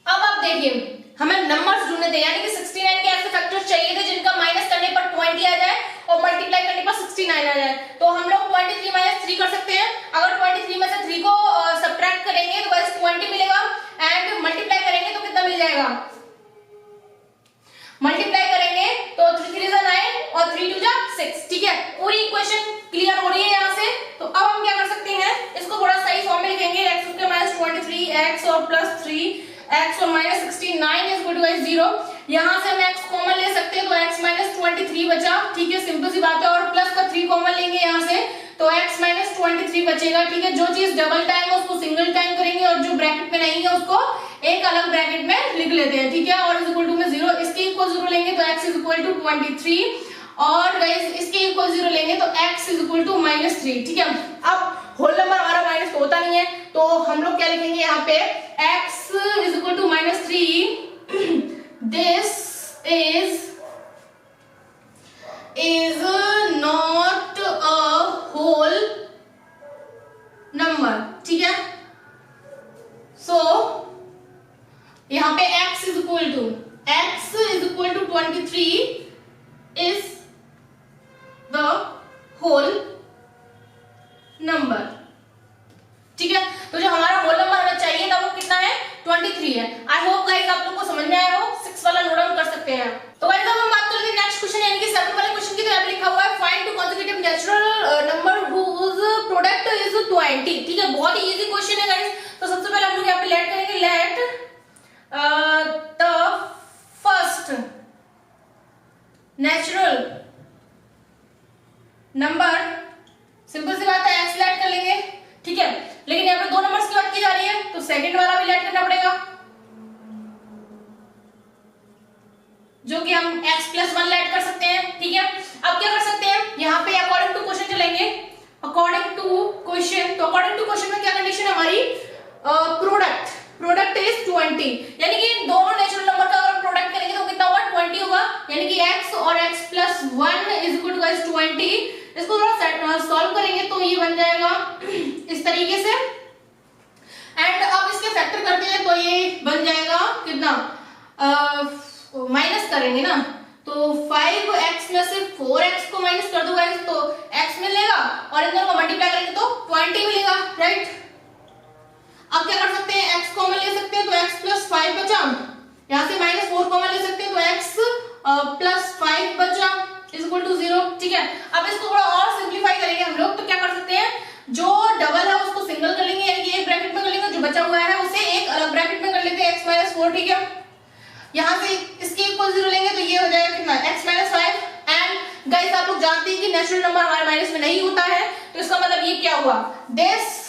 Speaker 1: अब आप देखिए हमें नंबर्स ढूंढने थे, यानी कि 69 के ऐसे फैक्टर्स चाहिए थे जिनका माइनस करने पर 20 आ जाए और मल्टीप्लाई करने पर 69 आ जाए, तो हम लोग 23 माइनस 3 कर सकते हैं, अगर 23 में से 3 को सब्ट्रैक्ट करेंगे तो बस 20 मिलेगा एंड मल्टीप्लाई करेंगे तो कितना मिल जाएगा, मल्टीप्लाई करेंगे तो 3 3 9 और 3 2 6। ठीक है, पूरी इक्वेशन क्लियर हो रही है यहाँ से, तो अब हम क्या कर सकते हैं, इसको थोड़ा सही फॉर्म में लिखेंगे, x² माइनस 23x और प्लस 3x और माइनस 69 इज इक्वल टू 0, यहाँ से हम x कॉमन ले सकते हैं तो x माइनस 23 बचा। ठीक है, सिंपल सी बात है, और प्लस का 3 कॉमन लेंगे यहाँ से तो x माइनस 23 बचेगा। ठीक है, जो चीज डबल टाइम है उसको सिंगल टाइम करेंगे और जो ब्रैकेट में नहीं है उसको एक अलग ब्रैकेट में लिख लेते हैं। ठीक है, और इज इक्वल टू में 0, इसके इक्वल 0 लेंगे तो x इज इक्वल टू 23 और गाइस इसके इक्वल 0 लेंगे तो x इज इक्वल टू -3। ठीक है, अब होल नंबर हमारा माइनस तो होता नहीं है तो हम लोग क्या लिखेंगे यहाँ पे x is equal to -3, this is not a whole number। ठीक है, सो यहाँ पे x is equal to 23 is the whole number। ठीक है, तो जो हमारा होल नंबर हमें चाहिए था वो कितना है 23 है। आई होप गाइस आप लोग को समझ में आया हो, 6 वाला नोट डाउन कर सकते हैं। तो गाइस अब हम बात करते हैं नेक्स्ट क्वेश्चन, यानी कि 7 वाले क्वेश्चन की, तो यहाँ पे लिखा हुआ है find two consecutive natural number whose product is 20। ठीक है, बहुत ही इजी क्वेश्चन है गाइस, तो सबसे पहले हम लोग यहाँ पे लेट करेंगे, let the first natural number, simple सी बात है x लेट कर लेंगे। ठीक है, लेकिन यहाँ पे दो नंबर्स की बात की जा रही है तो सेकंड वाला भी लेट करना पड़ेगा, जो कि हम x प्लस 1 लेट कर सकते हैं। ठीक है, अब क्या कर सकते हैं, यहाँ पे अकॉर्डिंग टू क्वेश्चन चलेंगे, अकॉर्डिंग टू क्वेश्चन, तो अकॉर्डिंग टू क्वेश्चन में क्या कंडीशन है हमारी, प्रोडक्ट इज 20, यानी कि दोनों नेचुरल नंबर का अगर प्रोडक्ट करेंगे तो कितना होगा 20 होगा, यानी कि x और x plus 1 is equal to 20। इसको थोड़ा सॉल्व करेंगे तो ये बन जाएगा इस तरीके से, एंड अब इसके फैक्टर करते हैं तो ये बन जाएगा कितना, माइनस करेंगे ना तो 5x में से 4x को माइनस कर दो गाइस तो x मिलेगा और इन दोनों को मल्टीप्लाई करेंगे तो 20 मिलेगा, राइट। अब क्या कर सकते हैं, x कॉमन ले सकते हैं तो x प्लस 5 बचा, यहाँ से -4 कॉमन ले सकते हैं तो x प्लस 5 बचा इज इक्वल टू 0। ठीक है, अब इसको थोड़ा और सिंपलीफाई करेंगे हम लोग, तो क्या कर सकते हैं, जो डबल है उसको सिंगल कर लेंगे, यानी कि एक ब्रैकेट में कर लेंगे, जो बचा हुआ है उसे एक अलग ब्रैकेट में कर लेते हैं x - 4। ठीक है, यहाँ से इसके इक्वल 0 लेंगे तो ये हो जाएगा कितना x - 5, एंड गाइस आप लोग जानते हैं कि नेचुरल नंबर हमारे माइनस में नहीं होता है, तो इसका मतलब ये क्या हुआ, this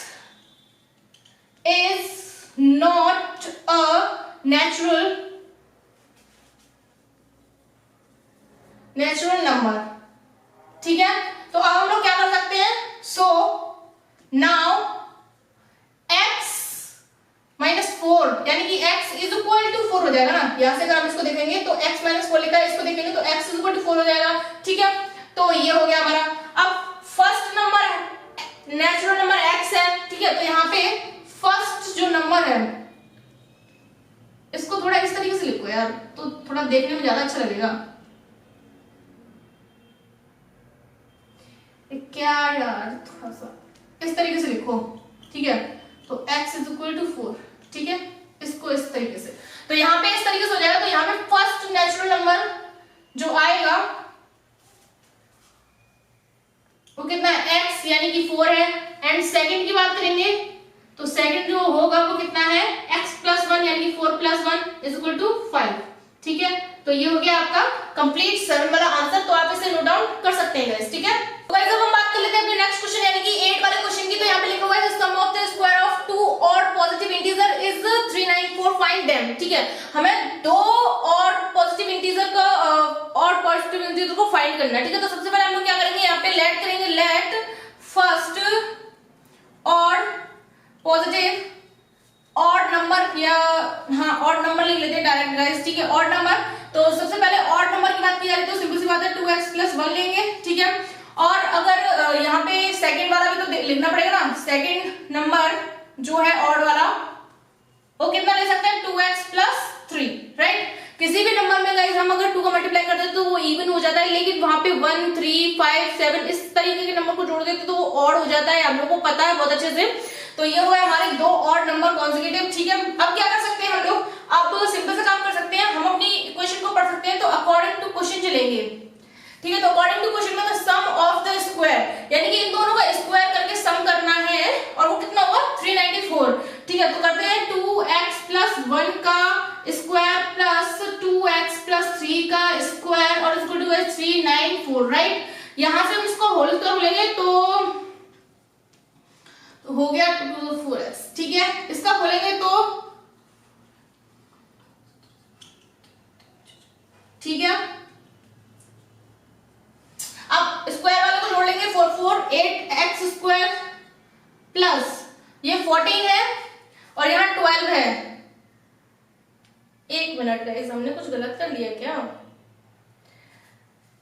Speaker 1: is not a natural number। ठीक है, तो अब हम लोग क्या कर सकते हैं, so now x - 4 यानी कि x इज इक्वल टू 4 हो जाएगा ना, यहां से अगर हम इसको देखेंगे तो x - 4 लिखा है, इसको देखेंगे तो x इज इक्वल टू 4 हो जाएगा। ठीक है, तो ये हो गया हमारा। अब first number natural number x है। ठीक है, तो यहाँ पे फर्स्ट जो नंबर है इसको थोड़ा इस तरीके से लिखो यार, तो थोड़ा देखने में ज्यादा अच्छा लगेगा। क्या यार, थोड़ा सा इस तरीके से लिखो। ठीक है, तो x इज इक्वल टू 4 ठीक है, इसको इस तरीके से, तो यहाँ पे इस तरीके से हो जाएगा। तो यहाँ पे फर्स्ट नेचुरल नंबर जो आएगा वो कितना है, x यानी कि 4 है। एंड सेकंड की बात करेंगे तो सेकंड जो होगा वो कितना है, x प्लस 1 यानी कि 4 प्लस 1 इज इक्वल टू 5। ठीक है, तो ये हो गया आपका कंप्लीट 7 वाला आंसर। तो आप इसे नोट डाउन कर सकते हैं गाइस। ठीक है, तो गाइस अब हम बात कर लेते हैं अपने नेक्स्ट क्वेश्चन यानी कि 8 वाले क्वेश्चन की। तो यहाँ पे लिखा हुआ है sum of the square of 2 odd positive integer is 394, find them. ठीक है, हमें दो ऑड पॉजिटिव इंटीजर का ऑड पॉजिटिव इंटीजर को फाइंड करना है। ठीक है, तो सबसे पहले हम लोग क्या करेंगे, यहाँ पे लेट करेंगे, let first odd positive odd number, या हाँ ऑड नंबर लिख लेते हैं डायरेक्ट गाइस। ठीक है, ऑड नंबर, तो सबसे पहले ऑड नंबर की बात की जा रही है तो सिंपल सी बात है 2x प्लस 1 लेंगे। ठीक है, और अगर यहाँ पे सेकंड वाला भी तो लिखना पड़ेगा ना, सेकंड नंबर जो है ऑड वाला वो कितना ले सकते हैं, 2x प्लस 3, राइट। किसी भी नंबर में गाइस हम अगर 2 का मल्टीप्लाई करते हैं तो वो इवन हो जाता है, लेकिन वहां पे 1, 3, 5, 7 इस तरीके के नंबर को जोड़ देते तो वो ऑड हो जाता है, हम लोग को पता है बहुत अच्छे से। तो ये हुआ हमारे दो ऑड नंबर कॉन्सेक्यूटिव। ठीक है, अब क्या कर सकते हैं हम लोग, अब सिंपल से काम कर सकते हैं, हम अपनी इक्वेशन को पढ़ सकते हैं। तो अकॉर्डिंग टू क्वेश्चन चलेंगे। ठीक है, तो अकॉर्डिंग टू क्वेश्चन में सम ऑफ द स्क्वायर यानी कि इन दोनों का स्क्वायर करके सम करना है, और वो कितना हुआ 394। ठीक है, तो करते हैं 2x प्लस 1 का स्क्वायर प्लस 2x प्लस 3 का स्क्वायर और इसको 394, राइट। यहां से हम इसको होल कर लेंगे तो हो गया 2 to the 4x। ठीक है, इसका खोलेंगे तो ठीक है, अब स्क्वायर वाले को जोड़ लेंगे 4 8x स्क्वायर प्लस ये 14 है और यहाँ 12 है। एक मिनट गाइस, हमने कुछ गलत कर लिया क्या,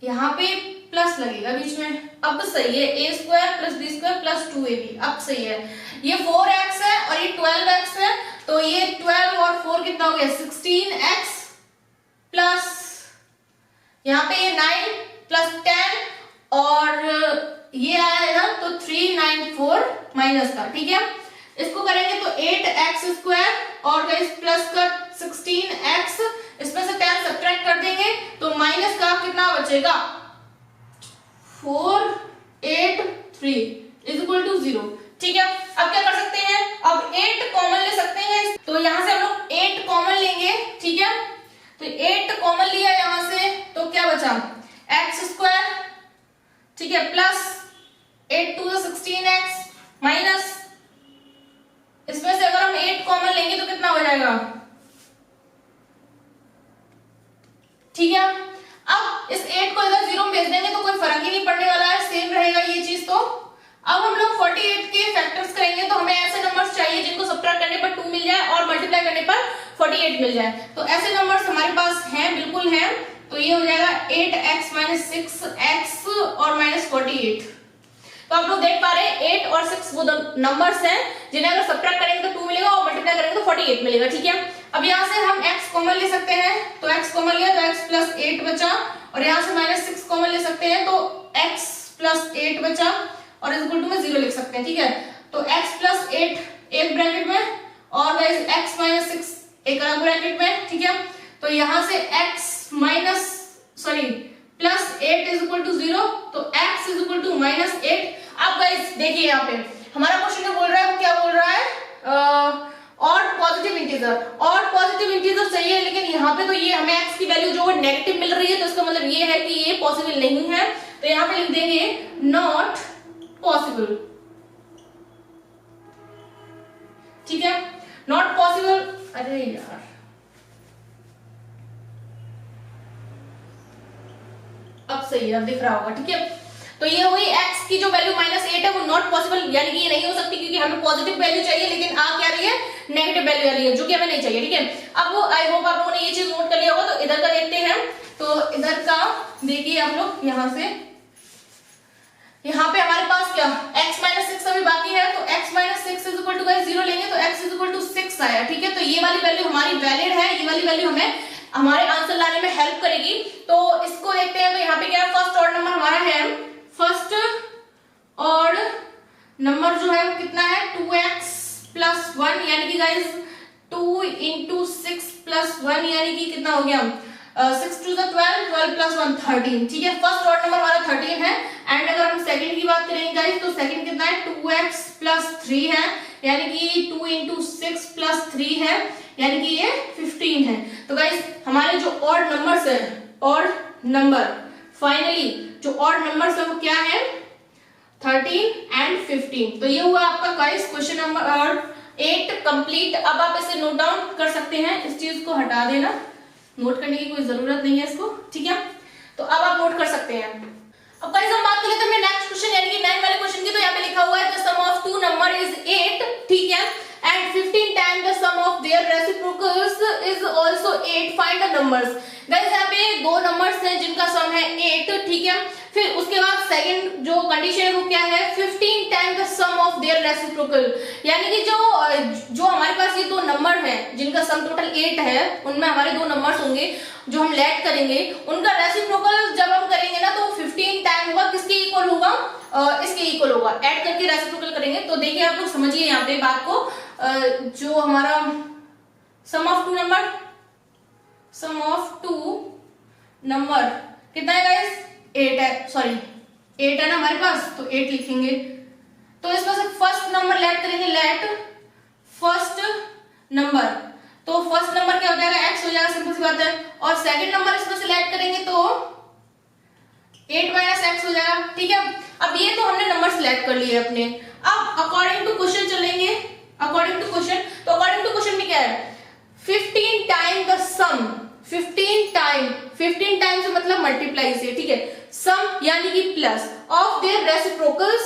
Speaker 1: यहाँ पे प्लस लगेगा बीच में, अब सही है, a square plus b square plus 2ab, अब सही है। ये 4x है और ये 12x है, तो ये 12 और 4 कितना हो गया 16x प्लस यहाँ पे ये 9 प्लस 10 और ये आया है ना तो 394 माइनस का। ठीक है, इसको करेंगे तो 8x स्क्वायर और प्लस का 16x, इसमें से 10 सब्ट्रैक्ट कर देंगे तो माइनस का कितना बचेगा 483 इज इक्वल टू 0। ठीक है, अब क्या कर सकते हैं, अब 8 कॉमन ले सकते हैं, तो यहां से हम लोग 8 कॉमन लेंगे। ठीक है, तो 8 कॉमन लिया यहां से तो क्या बचा x स्क्वायर, ठीक है, plus 8 to the 16x minus इसमें से अगर हम 8 कॉमन लेंगे तो कितना हो जाएगा। ठीक है, अब इस 8 को इधर 0 में भेज देंगे तो कोई फर्क ही नहीं पड़ने वाला है, सेम रहेगा ये चीज। तो अब हम लोग 48 के फैक्टर्स करेंगे, तो हमें ऐसे नंबर्स चाहिए जिनको सब्ट्रैक्ट करने पर 2 मिल जाए और मल्टीप्लाई करने पर 48 मिल जाए। तो ऐसे नंबर्स हमारे पास हैं, बिल्कुल हैं। तो ये हो जाएगा 8x माइनस 6x और माइनस 48। तो आप लोग देख पा रहे हैं 8 और 6 वो नंबर्स हैं जिन्हें अगर सब्ट्रैक्ट करेंगे तो 2 मिलेगा और मल्टीप्लाई करेंगे तो 48 मिलेगा। ठीक है, अब यहाँ से हम x कॉमन ले सकते हैं, तो x कॉमन लिया तो x प्लस 8 बचा, और यहाँ से माइनस 6 कॉमन ले सकते हैं तो x प्लस 8 बचा और इस इक्वल टू में 0 लिख सकते हैं। ठीक है, तो x प्लस 8 एक ब्रैकेट में और गाइस x माइनस 6 एक अलग ब्रैकेट में। ठीक है, तो यहाँ से x minus plus 8 is equal to 0, तो x is equal to minus 8। अब गाइस देखिए यहाँ पे हमारा क्वेश्चन जो बोल रहा है वो क्या बोल रहा है, और पॉजिटिव इंटीजर, और पॉजिटिव इंटीजर सही है, लेकिन यहाँ पे तो ये हमें x की वैल्यू जो नेगेटिव मिल रही है, तो इसका मतलब ये है कि ये पॉसिबल नहीं है। तो यहाँ पे लिख देंगे नॉट पॉसिबल। ठीक है, नॉट पॉसिबल। अरे यार अब सही है, अब दिख रहा होगा। ठीक है, तो ये हुई x की जो वैल्यू -8 है वो नॉट पॉसिबल, यानी कि ये नहीं हो सकती क्योंकि हमें पॉजिटिव वैल्यू चाहिए, लेकिन आ क्या रही है नेगेटिव वैल्यू आ रही है जो कि हमें नहीं चाहिए। ठीक है, अब वो आई होप आप लोगों ने ये चीज नोट कर लिया होगा। तो इधर का देखते हैं, तो इधर का देखिए आप लोग, यहाँ से यहाँ पे हमारे पास क्या x माइनस 6 अभी बाकी है, तो x minus 6 is equal to 0 लेंगे तो x इज इक्वल टू 6 आया। ठीक है, तो ये वाली वैल्यू हमारी वैलिड है, ये वाली वैल्यू हमें हमारे आंसर लाने में हेल्प करेगी। तो इसको देखते हैं, तो यहाँ पे क्या फर्स्ट ऑर्डर नंबर हमारा है, फर्स्ट ऑर्डर नंबर जो है वो कितना है 2x प्लस 1, यानी कि गाइस 2 इंटू 6 प्लस 1 यानी कि कितना हो गया 6 to the 12, 12 plus 1 13। ठीक है, फर्स्ट ऑड नंबर हमारा 13 है। एंड अगर हम सेकंड की बात करेंगे गाइस तो सेकंड कितना है 2x plus 3 है, यानी कि 2 into 6 plus 3 है, यानी कि ये 15 है। तो गाइस हमारे जो ऑड नंबर्स है, ऑड नंबर फाइनली जो ऑड नंबर्स है वो क्या है 13 एंड 15। तो ये हुआ आपका गाइस क्वेश्चन नंबर 8 कंप्लीट। अब आप इसे नोट डाउन कर सकते हैं, इस चीज को हटा देना, नोट करने की कोई जरूरत नहीं है इसको। ठीक है, तो अब आप नोट कर सकते हैं। अब गाइस हम बात कर लेते हैं नेक्स्ट क्वेश्चन यानी कि 9 वाले क्वेश्चन की। तो यहाँ पे लिखा हुआ है the sum of two number is 8, ठीक है, and 15 time the sum of their reciprocals is also 8, find the numbers. Guys यहाँ पे दो नंबर्स हैं जिनका सम है 8, ठीक है, फिर उसके बाद सेकंड जो कंडीशन है वो क्या है 15 time the sum of their reciprocal, यानी कि जो हमारे पास ये दो नंबर हैं जिनका सम टोटल 8 है, उनमें हमारे दो नंबर्स होंगे जो हम ऐड करेंगे, उनका रेसिप्रोकल जब हम करेंगे ना तो 15 टाइम होगा, किसके इक्वल होगा इसके इक्वल होगा, ऐड करके रेसिप्रोकल करेंगे। तो देखिए आप लोग समझिए यहाँ पे बात को, जो हमारा सम ऑफ टू नंबर कितना है गाइस 8 है, सॉरी 8 है ना हमारे पास, तो 8 लिखेंगे। तो इसमें से फर्स्ट नंबर लेट करेंगे, लेट फर्स्ट नंबर, तो फर्स्ट नंबर क्या हो जाएगा x हो जाएगा, सिंपल सी बात है। और सेकंड नंबर इसमें से लेट करेंगे तो 8 माइनस x हो जाएगा। ठीक है, अब ये तो हमने नंबर सिलेक्ट कर लिए अपने। अब अकॉर्डिंग टू क्वेश्चन चलेंगे, अकॉर्डिंग टू क्वेश्चन। तो अकॉर्डिंग टू क्वेश्चन में क्या है 15 टाइम द सम, 15 टाइम से मतलब मल्टीप्लाई से, ठीक है, सम यानी कि plus of their reciprocals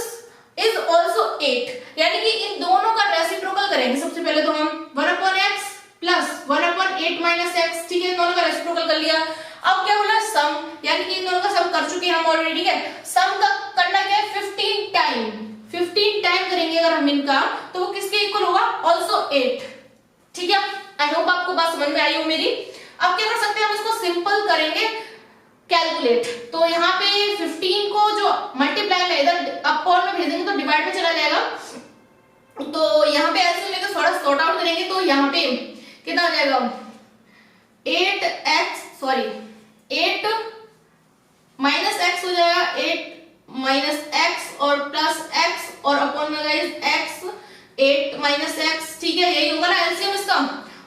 Speaker 1: is also 8, यानी कि इन दोनों का रेसिप्रोकल करेंगे। सबसे पहले तो हम 1/x प्लस 1/8 माइनस x, ठीक है, इन दोनों का रेसिप्रोकल कर लिया। अब क्या बोला सम, यानी कि इन दोनों का सम कर चुके हैं हम ऑलरेडी, ठीक है। सम का करना क्या है 15 टाइम करेंगे अगर हम इनका, तो वो किसके इक्वल होगा आल्सो 8, ठीक है। आई होप आपको बात समझ में आई हो मेरी। अब क्या कर सकते हैं हम इसको सिंपल करेंगे कैलकुलेट। तो यहाँ पे 15 को जो मल्टीप्लाई में इधर अप और में भेजेंगे तो डिवाइड में चला जाएगा, तो यहाँ पे ऐसे लेकर थोड़ा सॉर्ट आउट करेंगे तो यहाँ पे कितना हो जाएगा 8 माइनस x हो जाएगा, 8 माइनस x और प्लस x और अपॉन में गाइस x 8 माइनस x, ठीक है, यही होगा ना एलसीएम इसका।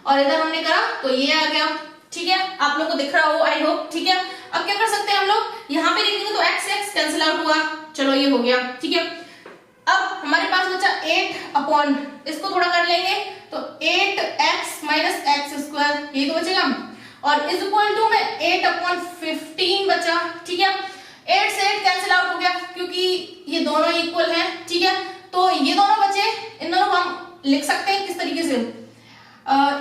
Speaker 1: और इधर हमने करा तो ये आ गया, ठीक है, आप लोगों को दिख रहा हो आई होप, ठीक है। अब क्या कर सकते हैं हम लोग, यहाँ पे लिखेंगे तो x कैंसिल आउट हुआ, चलो ये हो गया, ठीक है। अब हमारे पास बचा 8 अपॉन, इसको थोड़ा कर लेंगे तो 8x माइनस x स्क्वायर, ये तो बचेगा, और इज इक्वल टू में 8 अपॉन 15 बचा, ठीक है। 8 से 8 कैंसिल आउट हो गया क्योंकि ये दोनों इक्वल हैं, ठीक है। तो ये दोनों बचे, इन दोनों को हम लिख सकते हैं किस तरीके से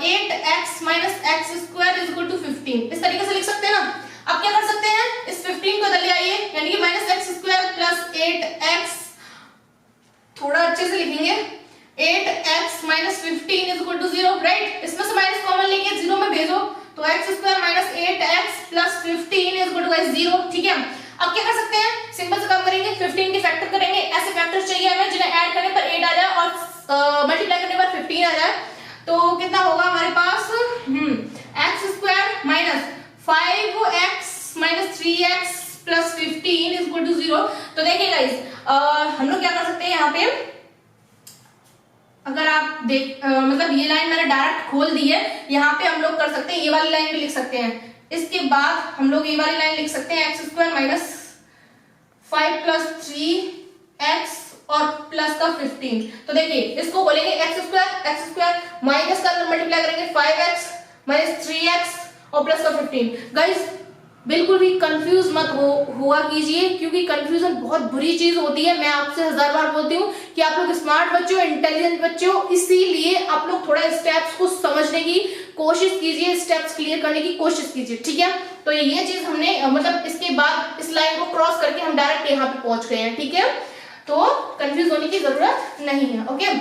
Speaker 1: 8x minus x square is equal to 15, इस तरीके से लिख सकते हैं ना। अब क्या कर सकते हैं, इस 15 को इधर ले आइए, यानी कि minus x square plus 8x, थोड़ा अच्छे से लिखेंगे 8x minus 15 is equal to 0, right. इसमें से माइनस कॉमन लेके 0 में भेजो तो x square minus 8x plus 15 is equal to 0, ठीक है। अब क्या कर सकते हैं, सिंपल से काम करेंगे, 15 के फैक्टर करेंगे, ऐसे फैक्टर्स चाहिए हमें जिन्हें ऐड करने पर 8 आ जाए और मल्टीप्लाई करने पर 15 आ जाए। तो कितना होगा हमारे पास x square minus 5x minus 3x plus 15 is equal to 0। तो देखिए गाइस हम लोग क्या कर सकते हैं यहाँ पे, अगर आप देख मतलब ये लाइन मैंने डायरेक्ट खोल दी है, यहाँ पे हम लोग कर सकते हैं, ये वाली लाइन भी लिख सकते हैं। इसके बाद हम लोग ये वाली लाइन लिख सकते हैं x square minus 5 plus 3x और प्लस का 15। तो देखिए इसको बोलेंगे x स्क्वायर माइनस का अंदर मल्टीप्लाई करेंगे 5x माइनस 3x और प्लस का 15। गाइस बिल्कुल भी कंफ्यूज मत हुआ कीजिए, क्योंकि कंफ्यूजन बहुत बुरी चीज होती है। मैं आपसे 1000 बार बोलती हूँ कि आप लोग स्मार्ट बच्चे हो, इंटेलिजेंट बच्चे हो, इसीलिए आप लोग थोड़ा स्टेप्स को समझने की कोशिश कीजिए, स्टेप्स क्लियर करने की कोशिश कीजिए, ठीक है। तो ये चीज हमने मतलब इसके बाद इस लाइन को क्रॉस करके हम डायरेक्ट यहाँ पे पहुंच गए हैं, ठीक है। तो कंफ्यूज होने की जरूरत नहीं है, ओके।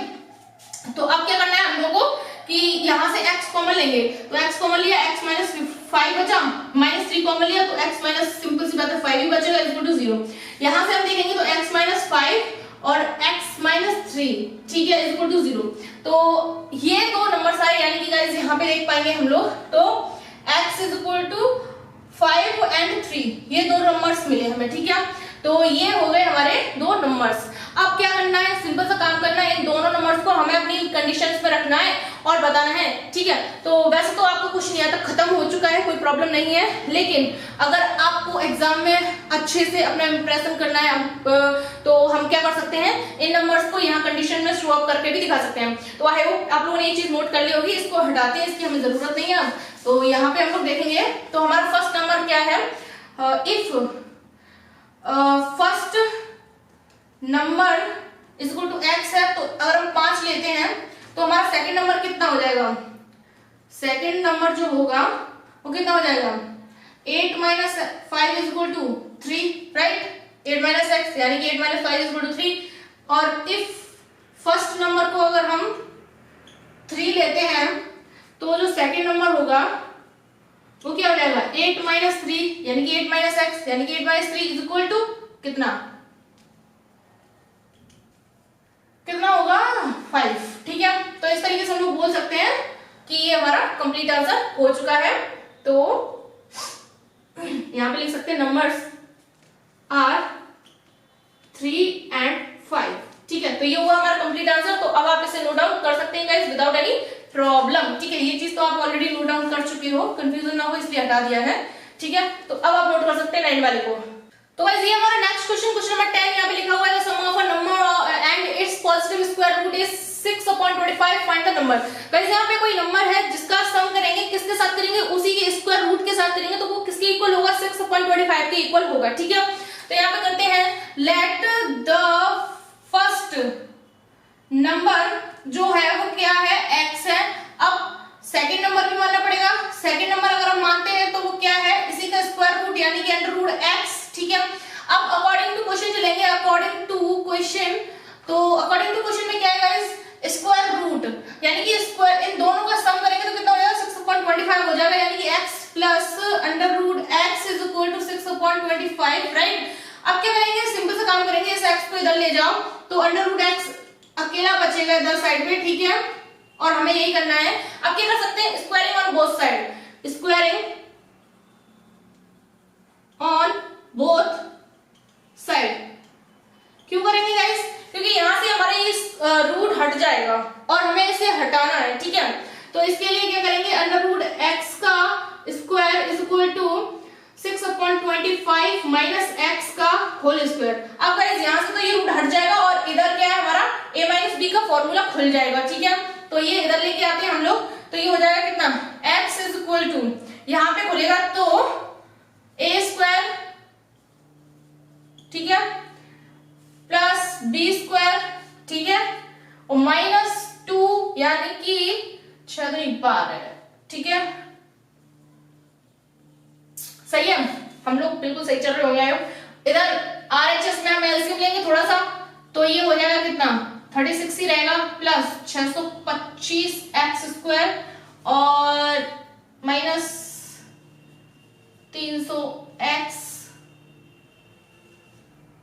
Speaker 1: तो अब क्या करना है हम लोगों को कि यहाँ से x कॉमन लेंगे, तो x कॉमन लिया, x माइनस 5 बचा, माइनस 3 कॉमन लिया तो x माइनस सिंपल सी बात है 5 ही बचेगा इज इक्वल टू 0। यहाँ से हम देखेंगे तो x माइनस 5 और x माइनस 3, ठीक है, इक्वल टू 0। तो ये दो नंबर्स आए, यानी कि गाइस यहाँ पे देख पाएंगे हम लोग, तो x is equal to 5 and 3, ये दो नंबर्स मिले हमें, ठीक है। तो ये हो गए हमारे दो नंबर्स। अब क्या करना है, सिंपल सा काम करना है, इन दोनों नंबर्स को हमें अपनी कंडीशंस पे रखना है और बताना है, ठीक है। तो वैसे तो आपको कुछ नहीं आता, खत्म हो चुका है, कोई प्रॉब्लम नहीं है, लेकिन अगर आपको एग्जाम में अच्छे से अपना इंप्रेशन करना है तो हम क्या कर सकते हैं, इन नंबर्स को यहाँ कंडीशन में शो अप करके भी दिखा सकते हैं। तो आई होप आप लोगों ने ये चीज नोट कर ली होगी, इसको हटाते हैं, इसकी हमें जरूरत नहीं है। तो यहाँ पे हम लोग देखेंगे, तो हमारा फर्स्ट नंबर क्या है, if first number is equal to x है, तो अगर हम 5 लेते हैं तो हमारा सेकंड नंबर कितना हो जाएगा, सेकंड नंबर जो होगा वो कितना हो जाएगा, 8 minus 5 is equal to 3, right, 8 minus x यानी कि 8 माइनस 5 इज इक्वल टू 3। और इफ फर्स्ट नंबर को अगर हम 3 लेते हैं तो जो सेकंड नंबर होगा वो क्या हो जाएगा, 8 माइनस 3 यानी कि 8 माइनस x यानी कि 8 माइनस 3 इज इक्वल टू कितना होगा, 5, ठीक है। तो इस तरीके से हम लोग बोल सकते हैं कि ये हमारा कंप्लीट आंसर हो चुका है। तो यहां पे लिख सकते हैं नंबर्स आर 3 and 5, ठीक है। तो ये हुआ हमारा कंप्लीट आंसर। तो अब आप इसे नोट डाउन कर सकते हैं गाइस विदाउट एनी प्रॉब्लम, ठीक है। ये चीज तो आप ऑलरेडी नोट डाउन कर चुके हो, कंफ्यूजन ना हो इसलिए हटा दिया है, ठीक है। तो अब आप नोट कर सकते हैं 9 वाले को। तो गाइस ये हमारा नेक्स्ट क्वेश्चन, क्वेश्चन नंबर 10, यहाँ पे लिखा हुआ है sum of a number and its positive square root is 6/25, find the number. Guys यहाँ पे कोई नंबर है जिसका सम करेंगे, किसके साथ करेंगे, उसी के स्क्वायर रूट के साथ करेंगे, तो वो किसके इक्वल होगा, 6/25 के इक्वल होगा, ठीक है। तो यहाँ पे करते हैं, लेट द फर्स्ट नंबर जो है वो क्या है, x है। अब सेकंड नंबर भी मानना पड़ेगा, सेकंड नंबर अगर हम मानते हैं तो वो क्या है, इसी का स्क्वायर रूट यानी कि अंडर रूट x, ठीक है। अब अकॉर्डिंग टू क्वेश्चन चलेंगे, अकॉर्डिंग टू क्वेश्चन, तो अकॉर्डिंग टू क्वेश्चन में क्या है गाइस, स्क्वायर रूट यानी कि स्क्वायर, इन दोनों का सम करेंगे तो कितना हो जाएगा, 6/25 हो जाएगा, यानी कि x plus under root x is equal to 6/25, right. अब क्या करेंगे, सिंपल सा काम करेंगे, इस x को इधर ले जाओ तो अंडर रूट x अकेला बचेगा इधर साइड में, ठीक है। और हमें यही करना है। अब क्या कर सकते हैं, squaring on both side, squaring on both side क्यों करेंगे गाइस, क्योंकि यहां से हमारा ये रूट हट जाएगा और हमें इसे हटाना है, ठीक है। तो इसके लिए क्या करेंगे, अंडर रूट x का square is equal to 6/25 minus x का होल स्क्वायर। अब गाइस यहां से तो ये रूट हट जाएगा और इधर क्या है हमारा a माइनस b का फॉर्मूला खुल जाएगा, ठीक है। तो ये इधर लेके आते हैं हम लोग, तो ये हो जाएगा कितना, x इज इक्वल टू, यहाँ पे खुलेगा तो a स्क्वायर, ठीक है, प्लस b स्क्वायर, ठीक है, और माइनस 2 यानी कि 6×12 है, ठीक है। सही है, हम लोग बिल्कुल सही चल रहे होंगे। इधर RHS में हम एलसीएम लेंगे थोड़ा सा, तो ये हो जाएगा कितना, 36 ही रहेगा, प्लस 625x स्क्वायर और माइनस 300x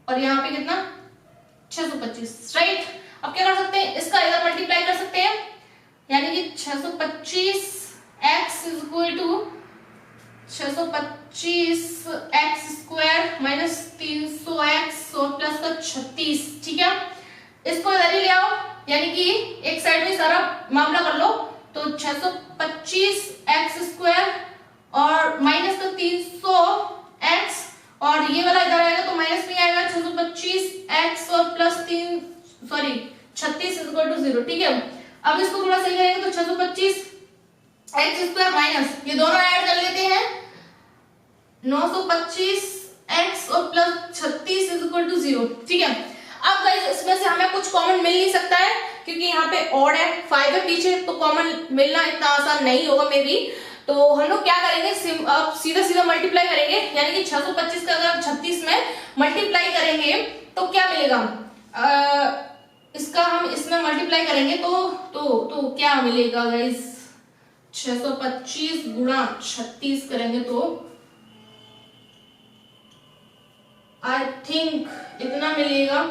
Speaker 1: और यहाँ पे कितना 625, राइट। अब क्या कर सकते हैं, इसका इधर मल्टीप्लाई कर सकते हैं, यानी कि 625x is equal to 625x square minus 300x और प्लस का 36, ठीक है। इसको इधर ही ले आओ, यानी कि एक साइड में सारा मामला कर लो, तो 625x स्क्वायर और माइनस का 300x और ये वाला इधर आएगा तो माइनस में आएगा, 625x और प्लस 36 इज इक्वल टू 0, ठीक है। अब इसको थोड़ा सही करेंगे तो 625x स्क्वायर माइनस ये दोनों ऐड कर लेते हैं, 925x और प्लस 36 इज इक्वल टू 0, ठीक है। अब गाइस इसमें से हमें कुछ कॉमन मिल नहीं सकता है क्योंकि यहाँ पे ऑड है, 5 है पीछे, तो कॉमन मिलना इतना आसान नहीं होगा मे बी। तो हम लोग क्या करेंगे, अब सीधा मल्टीप्लाई करेंगे, यानी कि 625 का अगर 36 में मल्टीप्लाई करेंगे तो क्या मिलेगा, इसका हम इसमें मल्टीप्लाई करेंगे तो क्या मिलेगा गाइस, 625 गुणा 36 करेंगे तो आई थिंक इतना मिलेगा,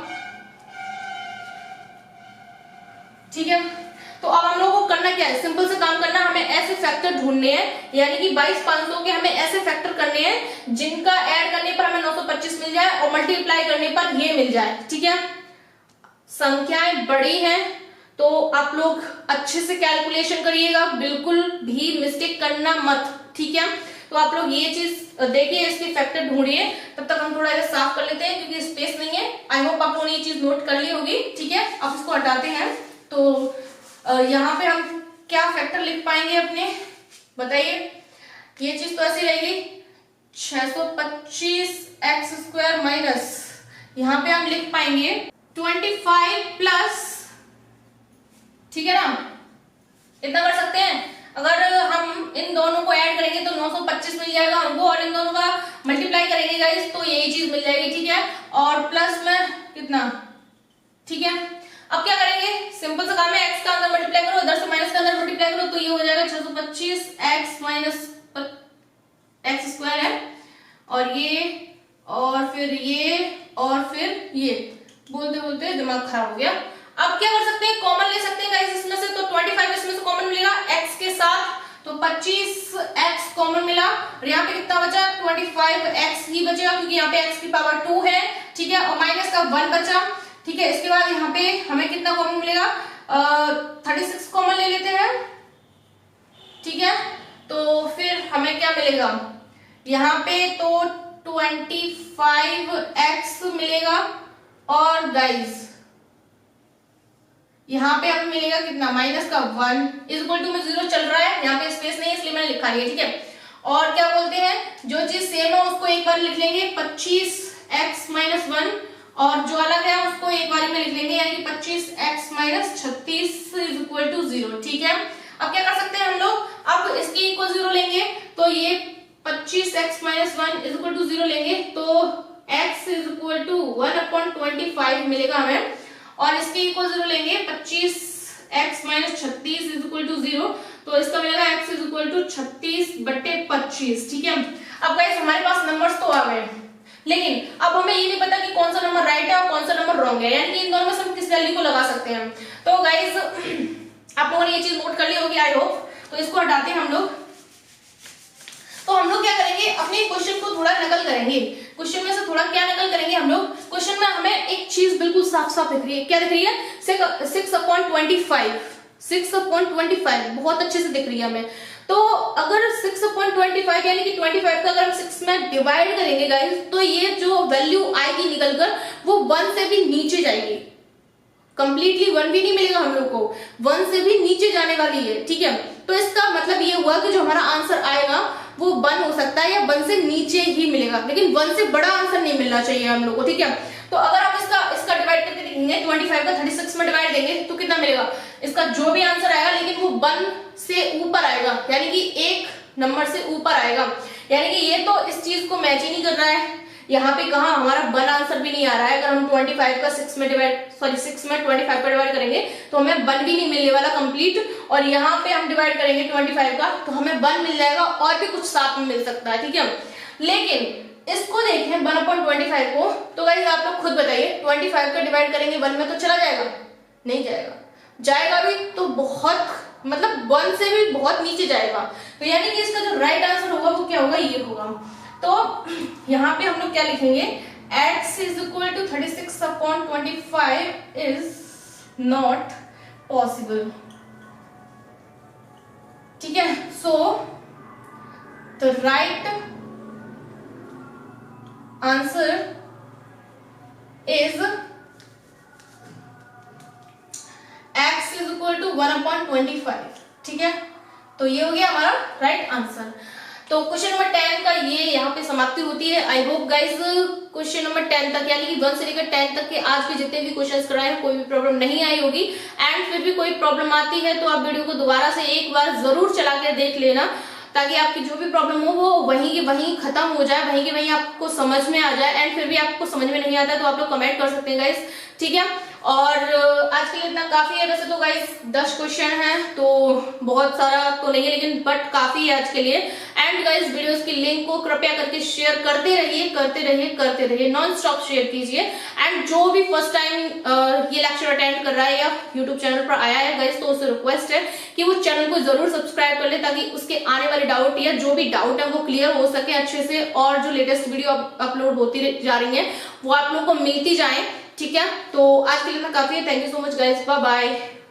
Speaker 1: ठीक है। तो अब हम लोगों को करना क्या है, सिंपल से काम करना, हमें ऐसे फैक्टर ढूंढने हैं, यानी कि 22,500 के हमें ऐसे फैक्टर करने हैं जिनका ऐड करने पर हमें 925 मिल जाए और मल्टीप्लाई करने पर ये मिल जाए। ठीक है, संख्याएं बड़ी हैं तो आप लोग अच्छे से कैलकुलेशन करिएगा, बिल्कुल भी मिस्टेक करना मत। ठीक है, तो आप लोग ये चीज देखिए, इसके फैक्टर ढूंढिए, तब तक हम थोड़ा इसे साफ कर लेते हैं क्योंकि स्पेस नहीं है। आई होप आप लोगों ने ये चीज नोट कर ली होगी। ठीक है, अब इसको हटाते हैं। तो यहाँ पे हम क्या फैक्टर लिख पाएंगे अपने, बताइए। ये चीज तो ऐसी रहेगी 625x² माइनस, यहाँ पे हम लिख पाएंगे 25 प्लस, ठीक है ना, इतना कर सकते हैं। अगर हम इन दोनों को ऐड करेंगे तो 925 मिल जाएगा हमको, और इन दोनों का मल्टीप्लाई करेंगे गाइस तो यही चीज मिल जाएगी। ठीक है, और प्लस में कितना, ठीक है। अब क्या करेंगे, सिंपल सा काम है, x का अंदर मल्टीप्लाई करो, इधर से माइनस का अंदर मल्टीप्लाई करो, तो ये हो जाएगा 625x माइनस x² है, और ये और फिर ये और फिर ये, बोलते बोलते दिमाग खराब हो गया। अब क्या कर सकते हैं, कॉमन ले सकते हैं गाइस इसमें से, तो 25 इसमें से कॉमन मिलेगा x के साथ, तो 25x कॉमन मिला, और यहाँ पे कितना बचा, 25x ही बचेगा क्योंकि यहाँ पे x की पावर 2 है। ठीक है, और माइनस का 1 बचा। ठीक है, इसके बाद यहाँ पे हमें कितना कॉमन मिलेगा, 36 कॉमन ले लेते हैं। ठीक है, तो फिर हमें क्या मिलेगा, यहाँ पे तो 25x मिलेगा, और गाइस यहाँ पे हमें मिलेगा कितना, माइनस का 1 इक्वल टू में 0 चल रहा है, यहाँ पे स्पेस नहीं है इसलिए मैंने लिखा नहीं है। ठीक है, और क्या बोलते हैं, जो चीज सेम है उसको एक बार लिख लेंगे 25x माइनस 1, और जो अलग है उसको एक बार में लिख लेंगे, यानी कि 25x minus 36 is equal to 0। ठीक है, अब क्या कर सकते हैं हम लोग, अब इसके इक्वल 0 लेंगे तो ये 25x minus 1 is equal to 0 लेंगे तो x इज इक्वल टू 1/25 मिलेगा हमें, और इसके इक्वल 0 लेंगे 25x minus 36 is equal to 0, तो इसका मिलेगा x इज इक्वल टू 36/25। ठीक है, अब गाइस हमारे पास नंबर्स तो आ गए, लेकिन अब हमें ये नहीं पता कि कौन सा नंबर राइट है और कौन सा नंबर रॉन्ग है, यानी कि इन दोनों में से हम किस वैल्यू को लगा सकते हैं। तो गाइस आप लोगों ने ये चीज नोट कर ली होगी आई होप। तो इसको हटाते हैं हम लोग। तो हम लोग क्या करेंगे, अपने क्वेश्चन को थोड़ा नकल करेंगे, क्वेश्चन में से थोड़ा क्या नकल करेंगे हम लोग। क्वेश्चन में हमें एक चीज बिल्कुल साफ साफ दिख रही है, क्या दिख रही है, 6/25 बहुत अच्छे से दिख रही है हमें। तो अगर 6/25 यानी कि 25 का अगर हम 6 में डिवाइड करेंगे गाइस, तो ये जो वैल्यू आएगी निकलकर वो 1 से भी नीचे जाएगी, कंप्लीटली 1 भी नहीं मिलेगा हम लोग को, 1 से भी नीचे जाने वाली है। ठीक है, तो इसका मतलब ये हुआ कि जो हमारा आंसर आएगा वो 1 हो सकता है या 1 से नीचे ही मिलेगा, लेकिन 1 से बड़ा आंसर नहीं मिलना चाहिए हम लोग को। ठीक है, तो अगर हम इसका डिवाइड करके देखेंगे, 25 का 36 में डिवाइड देंगे तो कितना मिलेगा, इसका जो भी आंसर आएगा लेकिन वो 1 से ऊपर आएगा, यानी कि एक नंबर से ऊपर आएगा, यानी कि ये तो इस चीज को मैच ही नहीं कर रहा है। यहाँ पे कहा हमारा 1 आंसर भी नहीं आ रहा है, अगर हम 25 का 6 में 25 पर डिवाइड करेंगे तो हमें 1 भी नहीं मिलने वाला कंप्लीट, और यहाँ पे हम डिवाइड करेंगे 25 का तो हमें 1 मिल जाएगा, और भी कुछ साथ में मिल सकता है। ठीक है, लेकिन इसको देखें 1/25 को, तो गाइस आप लोग खुद बताइए 25 का डिवाइड करेंगे 1 में तो चला जाएगा, नहीं जाएगा, जाएगा भी तो बहुत, मतलब 1 से भी बहुत नीचे जाएगा। तो यानी कि इसका जो राइट आंसर होगा वो क्या होगा, ये होगा। तो यहाँ पे हम लोग क्या लिखेंगे, x is equal to 36/25 is not possible. ठीक है, so the right answer is x is equal to 1/25। ठीक है, तो ये हो गया हमारा राइट आंसर। तो क्वेश्चन नंबर 10 का ये यहाँ पे समाप्ति होती है। I hope guys question number 10 तक यानी कि 1 से लेकर 10 तक के आज के जितने भी क्वेश्चंस कराए हैं कोई भी प्रॉब्लम नहीं आई होगी, एंड फिर भी कोई प्रॉब्लम आती है तो आप वीडियो को दोबारा से एक बार जरूर चला के देख लेना, ताकि आपकी जो भी प्रॉब्लम हो वो वहीं के वहीं खत्म हो जाए, वहीं के वहीं आपको समझ में आ जाए। एंड फिर भी आपको समझ में नहीं आता तो आप लोग कमेंट कर सकते हैं गाइस। ठीक है, और आज के लिए इतना काफी है। वैसे तो गाइस 10 क्वेश्चन हैं, तो बहुत सारा तो नहीं है, लेकिन बट काफी है आज के लिए। एंड गाइस वीडियोस की लिंक को कृपया करके शेयर करते रहिए, नॉन स्टॉप शेयर कीजिए। एंड जो भी फर्स्ट टाइम ये लेक्चर अटेंड कर रहा है या यूट्यूब चैनल पर आया है गाइस, तो उससे रिक्वेस्ट है कि वो चैनल को जरूर सब्सक्राइब कर ले, ताकि उसके आने वाले डाउट या जो भी डाउट है वो क्लियर हो सके अच्छे से, और जो लेटेस्ट वीडियो अपलोड होती जा रही है वो आप लोगों को मिलती जाए। ठीक है, तो आज के लिए इतना काफी है। Thank you so much guys, bye bye.